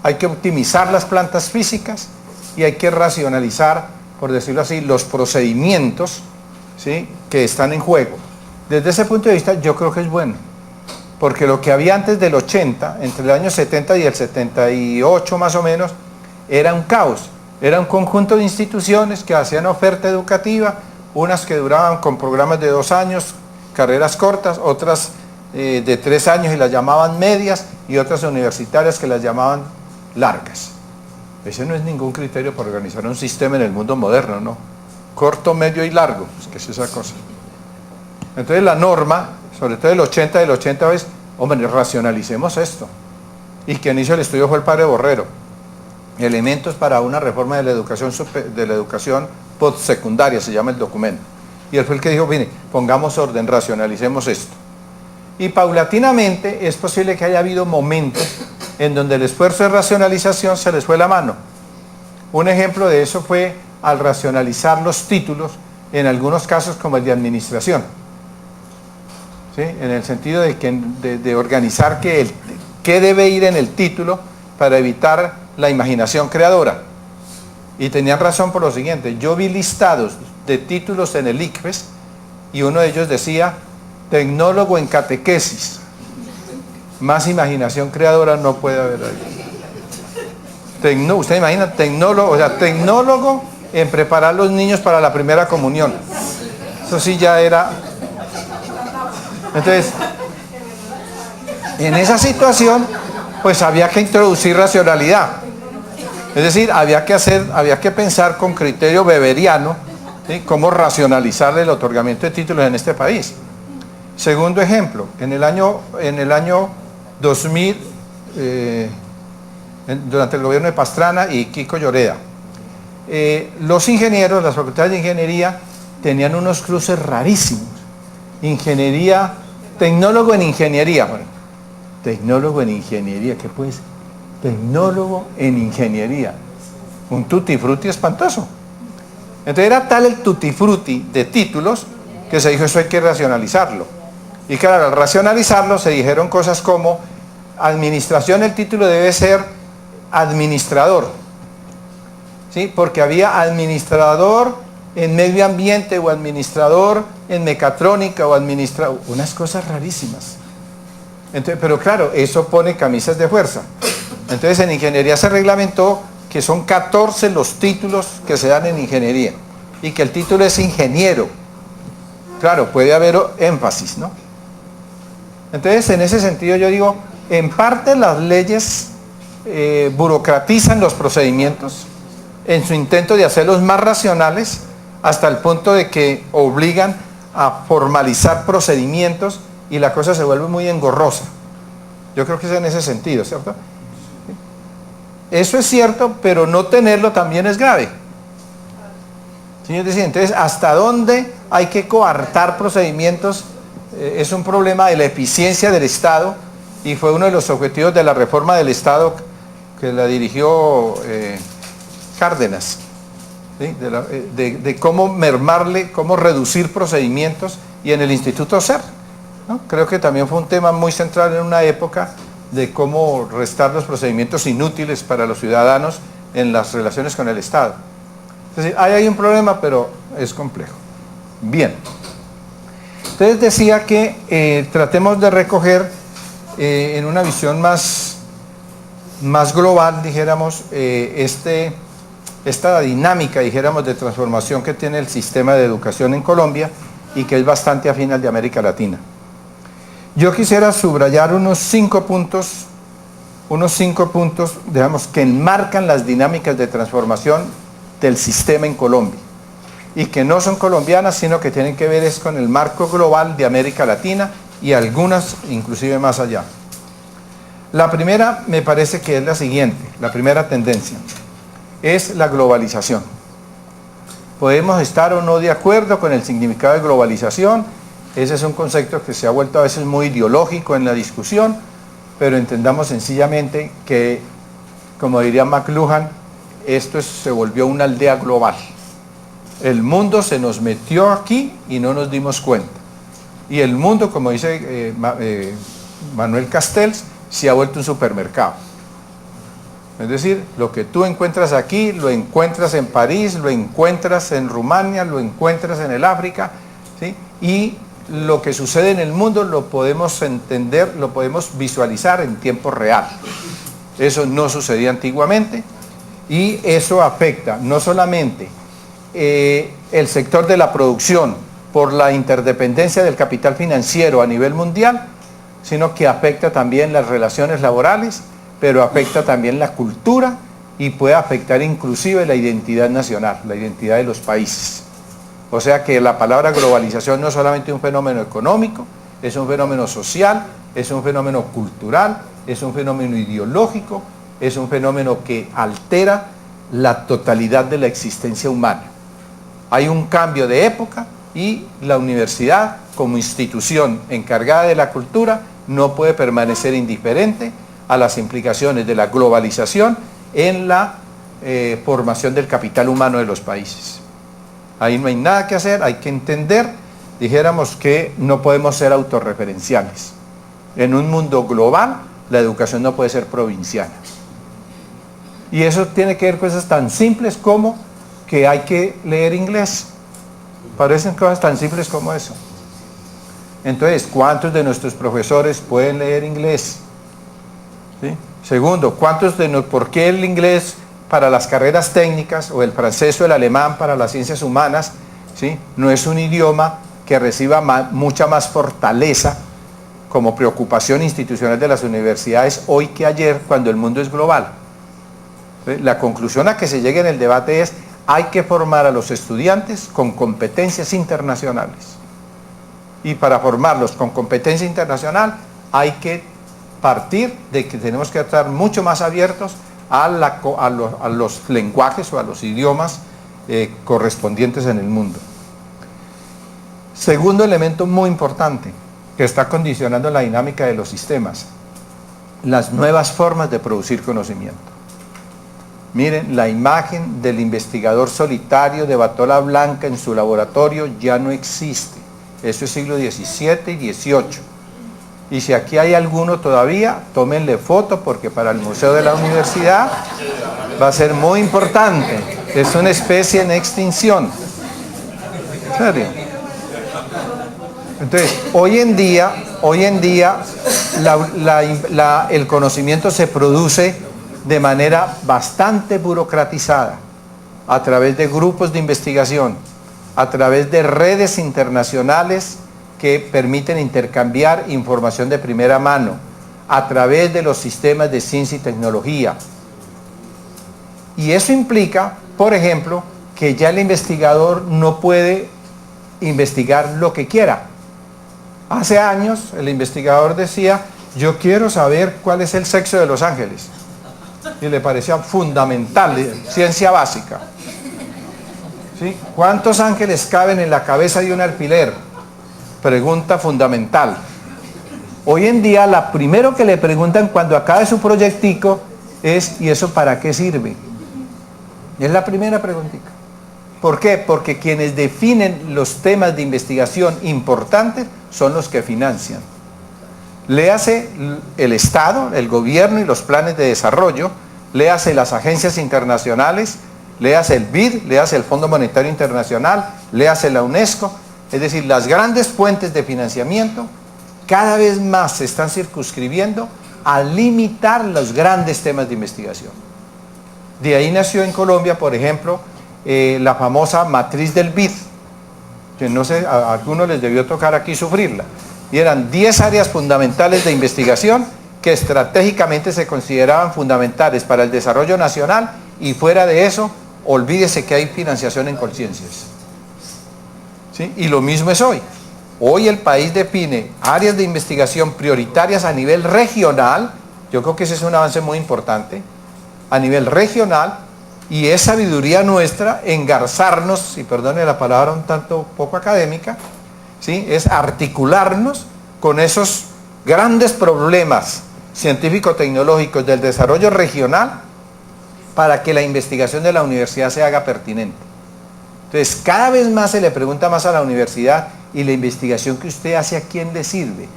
A: hay que optimizar las plantas físicas, y hay que racionalizar, por decirlo así, los procedimientos, ¿sí?, que están en juego. Desde ese punto de vista yo creo que es bueno, porque lo que había antes del 80, entre el año 70 y el 78 más o menos, era un caos, era un conjunto de instituciones que hacían oferta educativa, unas que duraban con programas de 2 años, carreras cortas, otras de 3 años y las llamaban medias, y otras universitarias que las llamaban largas. Ese no es ningún criterio para organizar un sistema en el mundo moderno, ¿no? Corto, medio y largo, pues, ¿qué es esa cosa? Entonces la norma, sobre todo del 80 es, hombre, racionalicemos esto. Y quien hizo el estudio fue el padre Borrero. Elementos para una reforma de la educación postsecundaria, se llama el documento. Y él fue el que dijo, mire, pongamos orden, racionalicemos esto. Y paulatinamente es posible que haya habido momentos en donde el esfuerzo de racionalización se les fue la mano. Un ejemplo de eso fue al racionalizar los títulos, en algunos casos como el de administración, ¿sí?, en el sentido de organizar qué debe ir en el título para evitar la imaginación creadora. Y tenían razón por lo siguiente, yo vi listados de títulos en el ICFES y uno de ellos decía tecnólogo en catequesis. Más imaginación creadora no puede haber ahí. Usted imagina, tecnólogo en preparar a los niños para la primera comunión. Eso sí ya era. Entonces, en esa situación, pues había que introducir racionalidad. Es decir, había que pensar con criterio weberiano, ¿sí?, cómo racionalizar el otorgamiento de títulos en este país. Segundo ejemplo, en el año 2000, durante el gobierno de Pastrana y Kiko Lloreda, los ingenieros, las facultades de ingeniería, tenían unos cruces rarísimos. Ingeniería, tecnólogo en ingeniería. Bueno, tecnólogo en ingeniería, ¿qué pues? Tecnólogo en ingeniería. Un tutti frutti espantoso. Entonces era tal el tutti frutti de títulos que se dijo, eso hay que racionalizarlo. Y claro, al racionalizarlo se dijeron cosas como administración, el título debe ser administrador, ¿sí?, porque había administrador en medio ambiente o administrador en mecatrónica o administrador, unas cosas rarísimas. Entonces, pero claro, eso pone camisas de fuerza. Entonces en ingeniería se reglamentó que son 14 los títulos que se dan en ingeniería y que el título es ingeniero. Claro, puede haber énfasis, ¿no? Entonces, en ese sentido yo digo, en parte las leyes burocratizan los procedimientos en su intento de hacerlos más racionales, hasta el punto de que obligan a formalizar procedimientos y la cosa se vuelve muy engorrosa. Yo creo que es en ese sentido, ¿cierto? Eso es cierto, pero no tenerlo también es grave. ¿Sí? Es decir, entonces, ¿hasta dónde hay que coartar procedimientos? Es un problema de la eficiencia del Estado y fue uno de los objetivos de la reforma del Estado que la dirigió Cárdenas, ¿sí? de cómo mermarle, cómo reducir procedimientos, y en el Instituto SER, ¿no? Creo que también fue un tema muy central en una época de cómo restar los procedimientos inútiles para los ciudadanos en las relaciones con el Estado. Es decir, ahí hay un problema, pero es complejo. Bien. Entonces decía que tratemos de recoger en una visión más global, dijéramos, esta dinámica, dijéramos, de transformación que tiene el sistema de educación en Colombia y que es bastante afín al de América Latina. Yo quisiera subrayar unos cinco puntos, digamos, que enmarcan las dinámicas de transformación del sistema en Colombia y que no son colombianas, sino que tienen que ver es con el marco global de América Latina y algunas inclusive más allá. La primera me parece que es la siguiente, la primera tendencia es la globalización. Podemos estar o no de acuerdo con el significado de globalización, ese es un concepto que se ha vuelto a veces muy ideológico en la discusión, pero entendamos sencillamente que, como diría McLuhan, esto se volvió una aldea global. El mundo se nos metió aquí y no nos dimos cuenta. Y el mundo, como dice Manuel Castells, se ha vuelto un supermercado. Es decir, lo que tú encuentras aquí, lo encuentras en París, lo encuentras en Rumania, lo encuentras en el África, ¿sí? Y lo que sucede en el mundo lo podemos entender, lo podemos visualizar en tiempo real. Eso no sucedía antiguamente y eso afecta no solamente el sector de la producción por la interdependencia del capital financiero a nivel mundial, sino que afecta también las relaciones laborales, pero afecta también la cultura y puede afectar inclusive la identidad nacional, la identidad de los países. O sea que la palabra globalización no es solamente un fenómeno económico, es un fenómeno social, es un fenómeno cultural, es un fenómeno ideológico, es un fenómeno que altera la totalidad de la existencia humana. Hay un cambio de época y la universidad, como institución encargada de la cultura, no puede permanecer indiferente a las implicaciones de la globalización en la formación del capital humano de los países. Ahí no hay nada que hacer, hay que entender, dijéramos que no podemos ser autorreferenciales. En un mundo global, la educación no puede ser provinciana. Y eso tiene que ver con cosas tan simples como que hay que leer inglés. Parecen cosas tan simples como eso. Entonces, ¿cuántos de nuestros profesores pueden leer inglés? ¿Sí? Segundo, ¿por qué el inglés para las carreras técnicas o el francés o el alemán para las ciencias humanas, ¿sí? no es un idioma que reciba mucha más fortaleza como preocupación institucional de las universidades hoy que ayer, cuando el mundo es global? ¿Sí? La conclusión a que se llegue en el debate es: hay que formar a los estudiantes con competencias internacionales. Y para formarlos con competencia internacional hay que partir de que tenemos que estar mucho más abiertos a los lenguajes o a los idiomas correspondientes en el mundo. Segundo elemento muy importante que está condicionando la dinámica de los sistemas: las nuevas formas de producir conocimiento. Miren, la imagen del investigador solitario de batola blanca en su laboratorio ya no existe. Eso es siglo XVII y XVIII. Y si aquí hay alguno todavía, tómenle foto, porque para el museo de la universidad va a ser muy importante. Es una especie en extinción. ¿En serio? Entonces, hoy en día el conocimiento se produce de manera bastante burocratizada, a través de grupos de investigación, a través de redes internacionales que permiten intercambiar información de primera mano a través de los sistemas de ciencia y tecnología. Y eso implica, por ejemplo, que ya el investigador no puede investigar lo que quiera. Hace años el investigador decía, yo quiero saber cuál es el sexo de los ángeles. Y le parecía fundamental, ciencia básica. ¿Sí? ¿Cuántos ángeles caben en la cabeza de un alfiler? Pregunta fundamental. Hoy en día, la primero que le preguntan cuando acabe su proyectico es, ¿y eso para qué sirve? Es la primera preguntita. ¿Por qué? Porque quienes definen los temas de investigación importantes son los que financian. Léase el Estado, el gobierno y los planes de desarrollo, léase las agencias internacionales, léase el BID, léase el Fondo Monetario Internacional, léase la UNESCO, es decir, las grandes fuentes de financiamiento cada vez más se están circunscribiendo a limitar los grandes temas de investigación. De ahí nació en Colombia, por ejemplo, la famosa matriz del BID, que no sé, a algunos les debió tocar aquí sufrirla, y eran 10 áreas fundamentales de investigación que estratégicamente se consideraban fundamentales para el desarrollo nacional, y fuera de eso, olvídese que hay financiación en conciencias. ¿Sí? Y lo mismo es hoy. Hoy el país define áreas de investigación prioritarias a nivel regional, yo creo que ese es un avance muy importante, a nivel regional, y es sabiduría nuestra engarzarnos, y perdone la palabra un tanto poco académica, ¿sí? Es articularnos con esos grandes problemas científico-tecnológicos del desarrollo regional para que la investigación de la universidad se haga pertinente. Entonces, cada vez más se le pregunta más a la universidad, ¿y la investigación que usted hace a quién le sirve?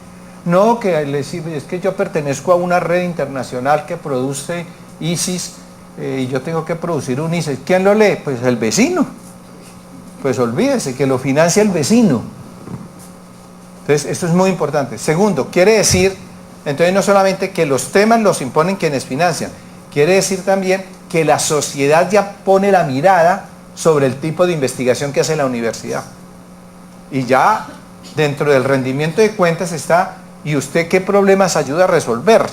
A: No, que le sirve, es que yo pertenezco a una red internacional que produce ISIS y yo tengo que producir un ISIS. ¿Quién lo lee? Pues el vecino. Pues olvídese que lo financia el vecino. Entonces, esto es muy importante. Segundo, quiere decir, entonces no solamente que los temas los imponen quienes financian, quiere decir también que la sociedad ya pone la mirada sobre el tipo de investigación que hace la universidad. Y ya dentro del rendimiento de cuentas está, ¿y usted qué problemas ayuda a resolver?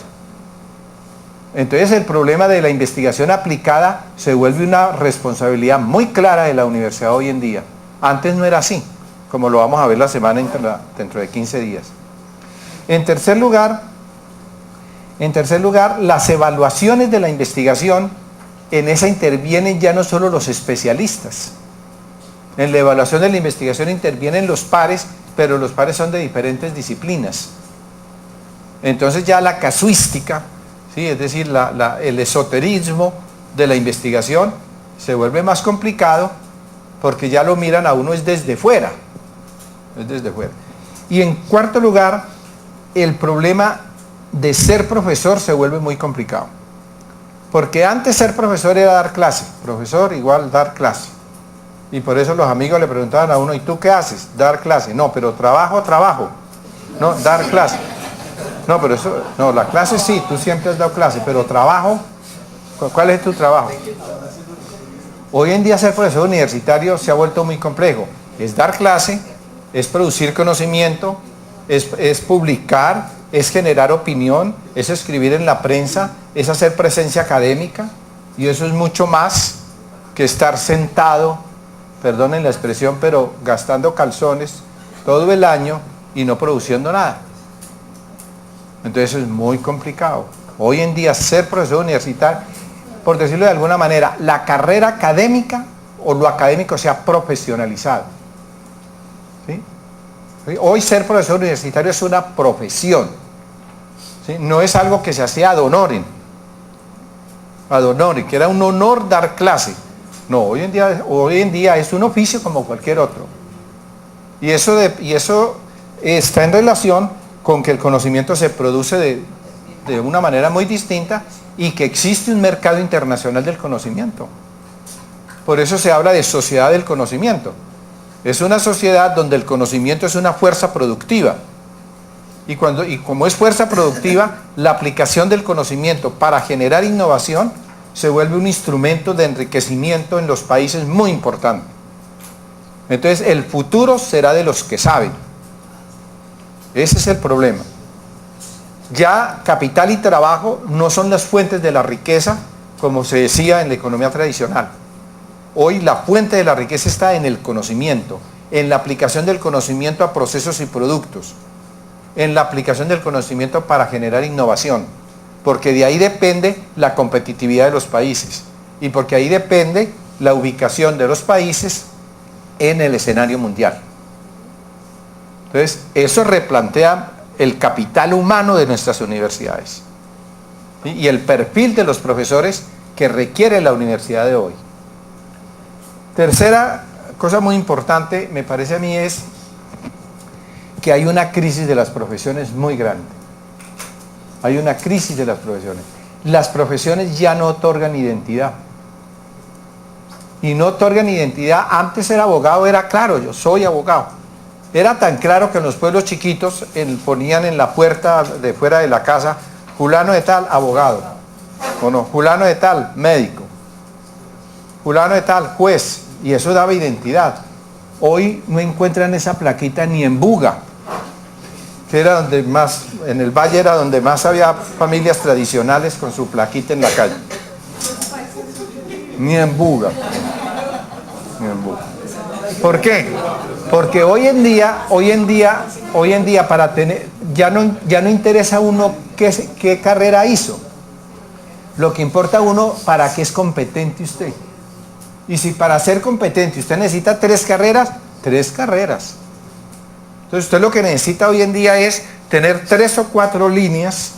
A: Entonces el problema de la investigación aplicada se vuelve una responsabilidad muy clara de la universidad hoy en día. Antes no era así, como lo vamos a ver la semana dentro de 15 días. En tercer lugar, las evaluaciones de la investigación, en esa intervienen ya no solo los especialistas. En la evaluación de la investigación intervienen los pares, pero los pares son de diferentes disciplinas. Entonces ya la casuística, ¿sí? Es decir, el esoterismo de la investigación se vuelve más complicado porque ya lo miran a uno es desde fuera. Es desde fuera. Y en cuarto lugar, el problema de ser profesor se vuelve muy complicado. Porque antes ser profesor era dar clase, profesor igual dar clase. Y por eso los amigos le preguntaban a uno, ¿y tú qué haces? Dar clase. No, pero trabajo. No, dar clase. No, pero eso, no, la clase sí, tú siempre has dado clase, pero trabajo, ¿cuál es tu trabajo? Hoy en día ser profesor universitario se ha vuelto muy complejo. Es dar clase, es producir conocimiento, es publicar, es generar opinión, es escribir en la prensa, es hacer presencia académica, y eso es mucho más que estar sentado, perdonen la expresión, pero gastando calzones todo el año y no produciendo nada. Entonces eso es muy complicado. Hoy en día ser profesor universitario, por decirlo de alguna manera, la carrera académica o lo académico se ha profesionalizado. ¿Sí? Hoy ser profesor universitario es una profesión. ¿Sí? No es algo que se hacía ad honorem, que era un honor dar clase. No, hoy en día es un oficio como cualquier otro. Y eso está en relación con que el conocimiento se produce de una manera muy distinta y que existe un mercado internacional del conocimiento. Por eso se habla de sociedad del conocimiento. Es una sociedad donde el conocimiento es una fuerza productiva. Y como es fuerza productiva, la aplicación del conocimiento para generar innovación se vuelve un instrumento de enriquecimiento en los países muy importante. Entonces el futuro será de los que saben. Ese es el problema. Ya capital y trabajo no son las fuentes de la riqueza, como se decía en la economía tradicional. Hoy la fuente de la riqueza está en el conocimiento, en la aplicación del conocimiento a procesos y productos, en la aplicación del conocimiento para generar innovación, porque de ahí depende la competitividad de los países y porque ahí depende la ubicación de los países en el escenario mundial. Entonces, eso replantea el capital humano de nuestras universidades, ¿sí? Y el perfil de los profesores que requiere la universidad de hoy. Tercera cosa muy importante, me parece a mí, es que hay una crisis de las profesiones muy grande. Hay una crisis de las profesiones. Las profesiones ya no otorgan identidad. Y no otorgan identidad. Antes ser abogado era claro, yo soy abogado. Era tan claro que en los pueblos chiquitos ponían en la puerta de fuera de la casa, fulano de tal, abogado. O no, fulano de tal, médico. Fulano de tal, juez. Y eso daba identidad. Hoy no encuentran esa plaquita ni en Buga, que era donde más, en el Valle era donde más había familias tradicionales con su plaquita en la calle. Ni en Buga. Ni en Buga. ¿Por qué? Porque hoy en día para tener, ya no interesa a uno qué carrera hizo. Lo que importa a uno para qué es competente usted. Y si para ser competente usted necesita 3 carreras, 3 carreras. Entonces usted lo que necesita hoy en día es tener 3 o 4 líneas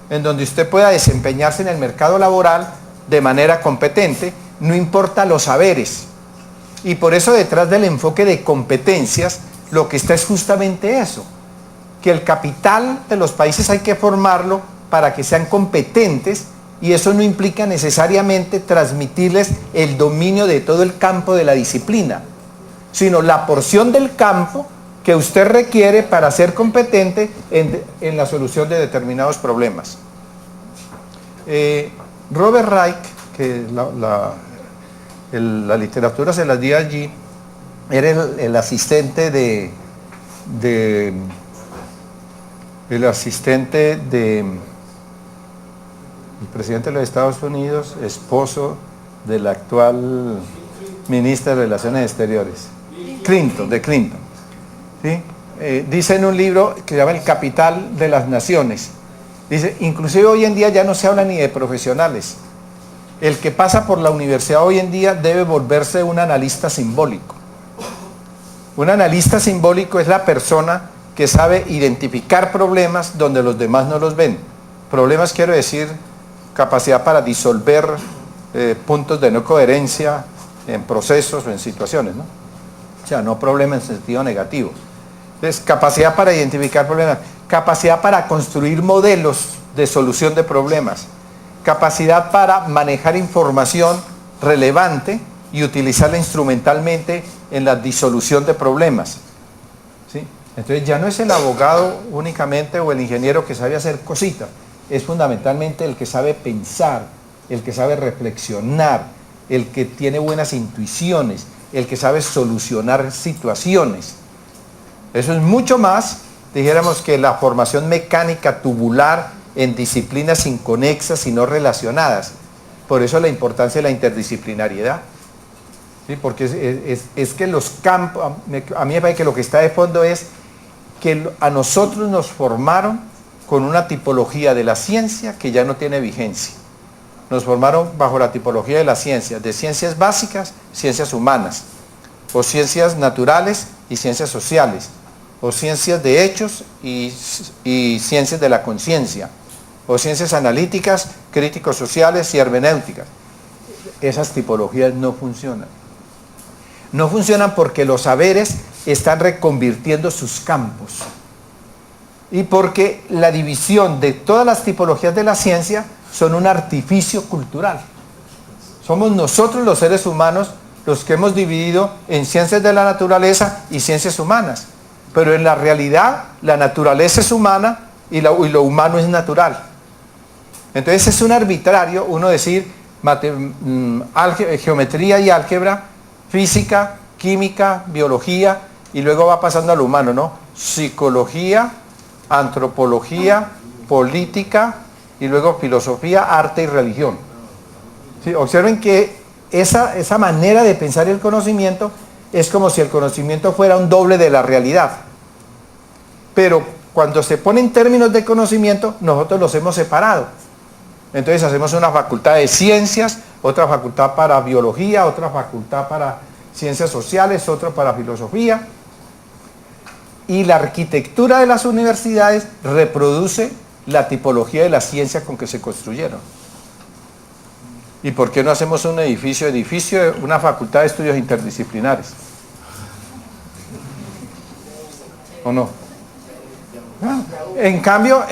A: en donde usted pueda desempeñarse en el mercado laboral de manera competente, no importa los saberes. Y por eso detrás del enfoque de competencias, lo que está es justamente eso, que el capital de los países hay que formarlo para que sean competentes, y eso no implica necesariamente transmitirles el dominio de todo el campo de la disciplina, sino la porción del campo que usted requiere para ser competente en la solución de determinados problemas. Robert Reich, que la literatura se las di allí, era el asistente del presidente de los Estados Unidos, esposo del actual ministro de Relaciones Exteriores, de Clinton. ¿Sí? Dice en un libro que se llama El Capital de las Naciones, dice, inclusive hoy en día ya no se habla ni de profesionales. El que pasa por la universidad hoy en día debe volverse un analista simbólico. Un analista simbólico es la persona que sabe identificar problemas donde los demás no los ven. Problemas quiero decir capacidad para disolver puntos de no coherencia en procesos o en situaciones, ¿no? O sea, no problemas en sentido negativo. Entonces, capacidad para identificar problemas, capacidad para construir modelos de solución de problemas, capacidad para manejar información relevante y utilizarla instrumentalmente en la disolución de problemas, ¿sí? Entonces ya no es el abogado únicamente o el ingeniero que sabe hacer cositas, es fundamentalmente el que sabe pensar, el que sabe reflexionar, el que tiene buenas intuiciones, el que sabe solucionar situaciones. Eso es mucho más, dijéramos, que la formación mecánica tubular en disciplinas inconexas y no relacionadas. Por eso la importancia de la interdisciplinariedad, ¿sí? Porque es que los campos, a mí me parece que lo que está de fondo es que a nosotros nos formaron con una tipología de la ciencia que ya no tiene vigencia. Nos formaron bajo la tipología de las ciencias, de ciencias básicas, ciencias humanas, o ciencias naturales y ciencias sociales, o ciencias de hechos y ciencias de la conciencia, o ciencias analíticas, críticos sociales y hermenéuticas. Esas tipologías no funcionan. No funcionan porque los saberes están reconvirtiendo sus campos. Y porque la división de todas las tipologías de la ciencia son un artificio cultural. Somos nosotros los seres humanos los que hemos dividido en ciencias de la naturaleza y ciencias humanas. Pero en la realidad la naturaleza es humana y lo humano es natural. Entonces es un arbitrario uno decir geometría y álgebra, física, química, biología, y luego va pasando a lo humano, ¿no? Psicología, antropología, política y luego filosofía, arte y religión. ¿Sí? Observen que esa manera de pensar el conocimiento es como si el conocimiento fuera un doble de la realidad. Pero cuando se pone en términos de conocimiento, nosotros los hemos separado. Entonces hacemos una facultad de ciencias, otra facultad para biología, otra facultad para ciencias sociales, otra para filosofía. Y la arquitectura de las universidades reproduce la tipología de la ciencia con que se construyeron. ¿Y por qué no hacemos un edificio, una facultad de estudios interdisciplinares? ¿O no? En cambio,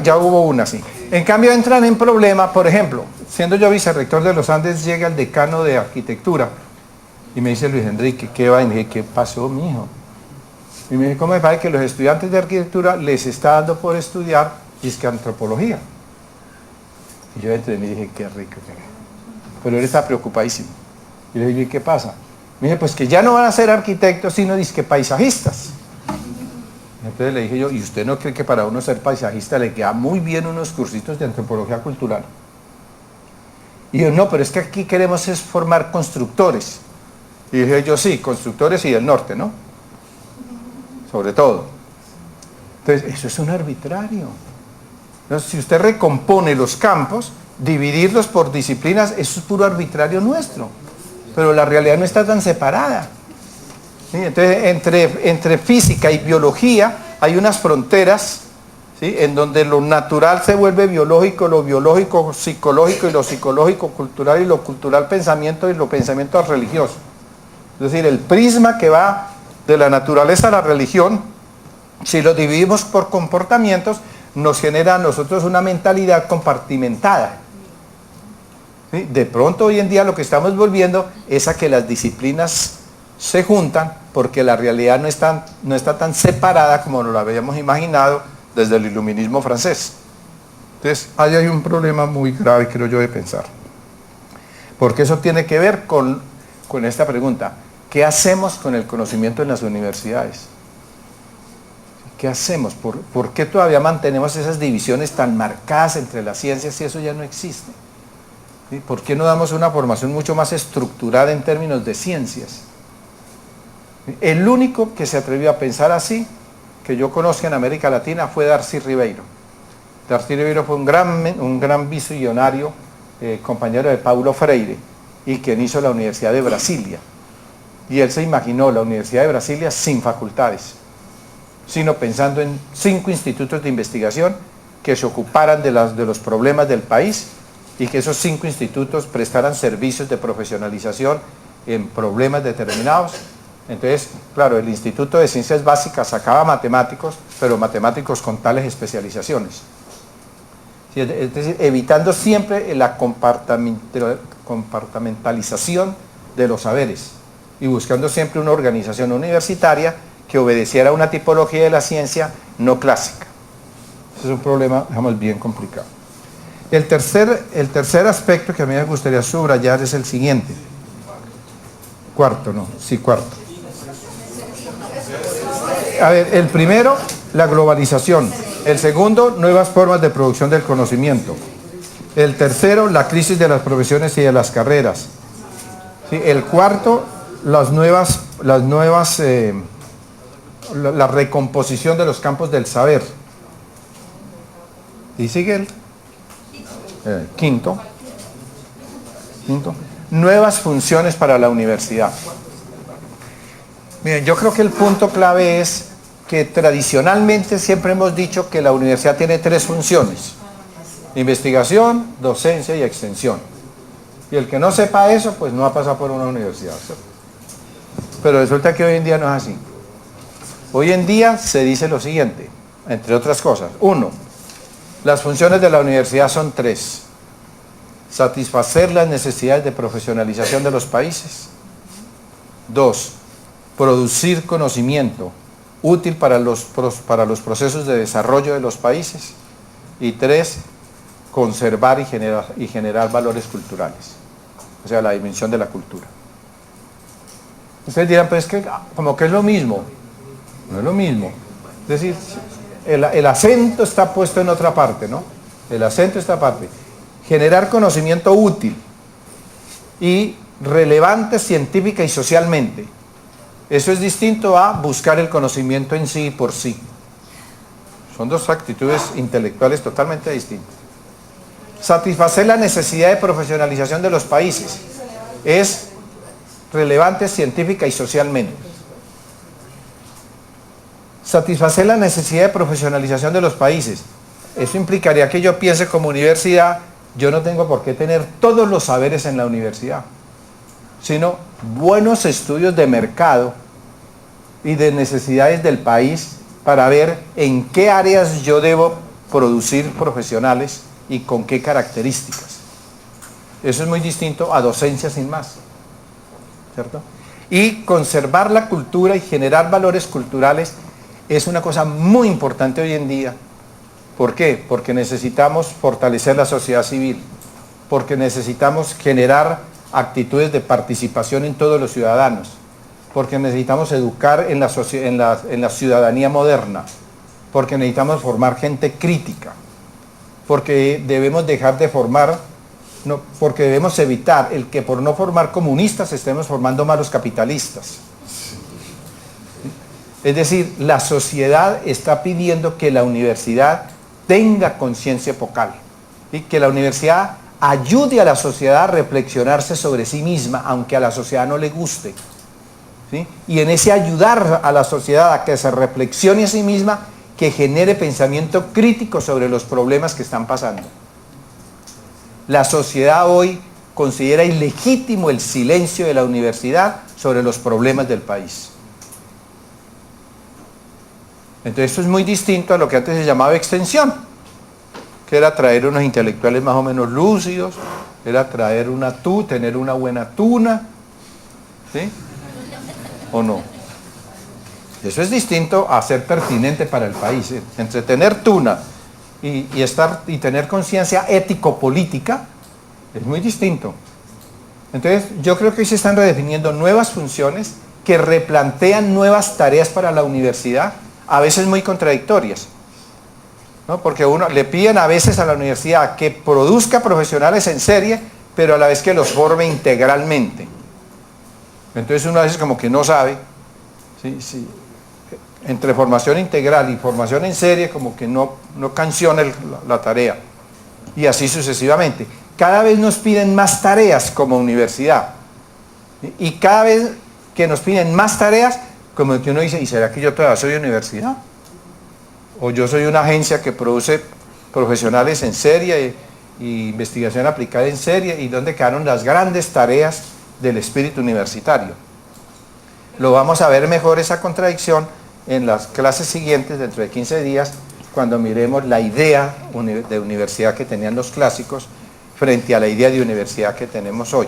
A: ya hubo una, sí. En cambio entran en problema, por ejemplo, siendo yo vicerrector de los Andes, llega el decano de arquitectura y me dice: Luis Enrique, ¿qué va? Y me dije: ¿qué pasó, mijo? Y me dice: ¿cómo me parece que los estudiantes de arquitectura les está dando por estudiar antropología? Y yo entré y me dije: qué rico, pero él está preocupadísimo. Y le dije: ¿qué pasa? Me dice: pues que ya no van a ser arquitectos, sino disque paisajistas. Entonces le dije yo: ¿y usted no cree que para uno ser paisajista le queda muy bien unos cursitos de antropología cultural? Y yo: no, pero es que aquí queremos es formar constructores. Y dije yo: sí, constructores y del norte, ¿no? Sobre todo. Entonces, eso es un arbitrario. Entonces, si usted recompone los campos, dividirlos por disciplinas, eso es puro arbitrario nuestro. Pero la realidad no está tan separada. ¿Sí? Entonces, entre física y biología hay unas fronteras, ¿sí?, en donde lo natural se vuelve biológico, lo biológico psicológico, y lo psicológico cultural, y lo cultural pensamiento, y lo pensamiento religioso. Es decir, el prisma que va de la naturaleza a la religión, si lo dividimos por comportamientos, nos genera a nosotros una mentalidad compartimentada. ¿Sí? De pronto hoy en día lo que estamos volviendo es a que las disciplinas se juntan, porque la realidad no está tan separada como nos lo habíamos imaginado desde el iluminismo francés. Entonces, ahí hay un problema muy grave, creo yo, de pensar. Porque eso tiene que ver con esta pregunta: ¿qué hacemos con el conocimiento en las universidades? ¿Qué hacemos? ¿Por qué todavía mantenemos esas divisiones tan marcadas entre las ciencias si eso ya no existe? ¿Sí? ¿Por qué no damos una formación mucho más estructurada en términos de ciencias? El único que se atrevió a pensar así, que yo conozca en América Latina, fue Darcy Ribeiro. Darcy Ribeiro fue un gran visionario, compañero de Paulo Freire, y quien hizo la Universidad de Brasilia. Y él se imaginó la Universidad de Brasilia sin facultades, sino pensando en 5 institutos de investigación que se ocuparan de los problemas del país, y que esos 5 institutos prestaran servicios de profesionalización en problemas determinados. Entonces, claro, el Instituto de Ciencias Básicas sacaba matemáticos, pero matemáticos con tales especializaciones. ¿Sí? Es decir, evitando siempre la compartamentalización de los saberes, y buscando siempre una organización universitaria que obedeciera a una tipología de la ciencia no clásica. Ese es un problema, digamos, bien complicado. El tercer aspecto que a mí me gustaría subrayar es el siguiente. Cuarto. A ver, el primero, la globalización. El segundo, nuevas formas de producción del conocimiento. El tercero, la crisis de las profesiones y de las carreras. ¿Sí? El cuarto, la recomposición de los campos del saber. ¿Y sigue el quinto? Nuevas funciones para la universidad. Miren, yo creo que el punto clave es que tradicionalmente siempre hemos dicho que la universidad tiene 3 funciones: investigación, docencia y extensión. Y el que no sepa eso, pues no ha pasado por una universidad, ¿cierto? Pero resulta que hoy en día no es así. Hoy en día se dice lo siguiente, entre otras cosas: 1, las funciones de la universidad son 3. Satisfacer las necesidades de profesionalización de los países. 2, producir conocimiento útil para los procesos de desarrollo de los países. Y 3, conservar y generar valores culturales, o sea, la dimensión de la cultura. Ustedes dirán: pues que como que es lo mismo. No es lo mismo. Es decir, el acento está puesto en otra parte, ¿no? El acento está aparte. Generar conocimiento útil y relevante científica y socialmente. Eso es distinto a buscar el conocimiento en sí y por sí. Son dos actitudes intelectuales totalmente distintas. Satisfacer la necesidad de profesionalización de los países. Es relevante científica y socialmente. Satisfacer la necesidad de profesionalización de los países. Eso implicaría que yo piense como universidad, yo no tengo por qué tener todos los saberes en la universidad, sino buenos estudios de mercado y de necesidades del país para ver en qué áreas yo debo producir profesionales y con qué características. Eso es muy distinto a docencia sin más, ¿cierto? Y conservar la cultura y generar valores culturales es una cosa muy importante hoy en día. ¿Por qué? Porque necesitamos fortalecer la sociedad civil, porque necesitamos generar actitudes de participación en todos los ciudadanos, porque necesitamos educar en la ciudadanía moderna, porque necesitamos formar gente crítica, porque debemos dejar de formar, no, porque debemos evitar el que por no formar comunistas estemos formando malos capitalistas. Es decir, la sociedad está pidiendo que la universidad tenga conciencia epocal y que la universidad ayude a la sociedad a reflexionarse sobre sí misma, aunque a la sociedad no le guste, ¿sí? Y en ese ayudar a la sociedad a que se reflexione a sí misma, que genere pensamiento crítico sobre los problemas que están pasando. La sociedad hoy considera ilegítimo el silencio de la universidad sobre los problemas del país. Entonces esto es muy distinto a lo que antes se llamaba extensión, que era traer unos intelectuales más o menos lúcidos, era traer tener una buena tuna, ¿sí? ¿O no? Eso es distinto a ser pertinente para el país. Entre tener tuna y tener conciencia ético-política es muy distinto. Entonces yo creo que hoy se están redefiniendo nuevas funciones que replantean nuevas tareas para la universidad, a veces muy contradictorias, ¿no? Porque le piden a veces a la universidad que produzca profesionales en serie, pero a la vez que los forme integralmente. Entonces uno a veces como que no sabe, ¿sí? Entre formación integral y formación en serie como que no canciona la tarea. Y así sucesivamente. Cada vez nos piden más tareas como universidad. Y cada vez que nos piden más tareas, como que uno dice, ¿y será que yo todavía soy universidad? O yo soy una agencia que produce profesionales en serie y investigación aplicada en serie, ¿y dónde quedaron las grandes tareas del espíritu universitario? Lo vamos a ver mejor esa contradicción en las clases siguientes, dentro de 15 días, cuando miremos la idea de universidad que tenían los clásicos frente a la idea de universidad que tenemos hoy.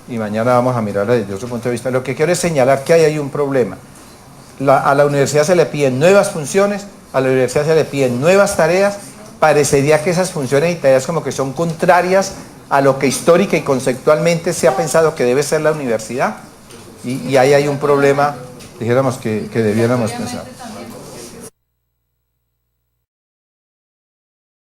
A: Y mañana vamos a mirarla desde otro punto de vista. Lo que quiero es señalar que hay un problema. A la universidad se le piden nuevas funciones, a la universidad se le piden nuevas tareas. Parecería que esas funciones y tareas como que son contrarias a lo que histórica y conceptualmente se ha pensado que debe ser la universidad. Y ahí hay un problema, dijéramos, que debiéramos pensar.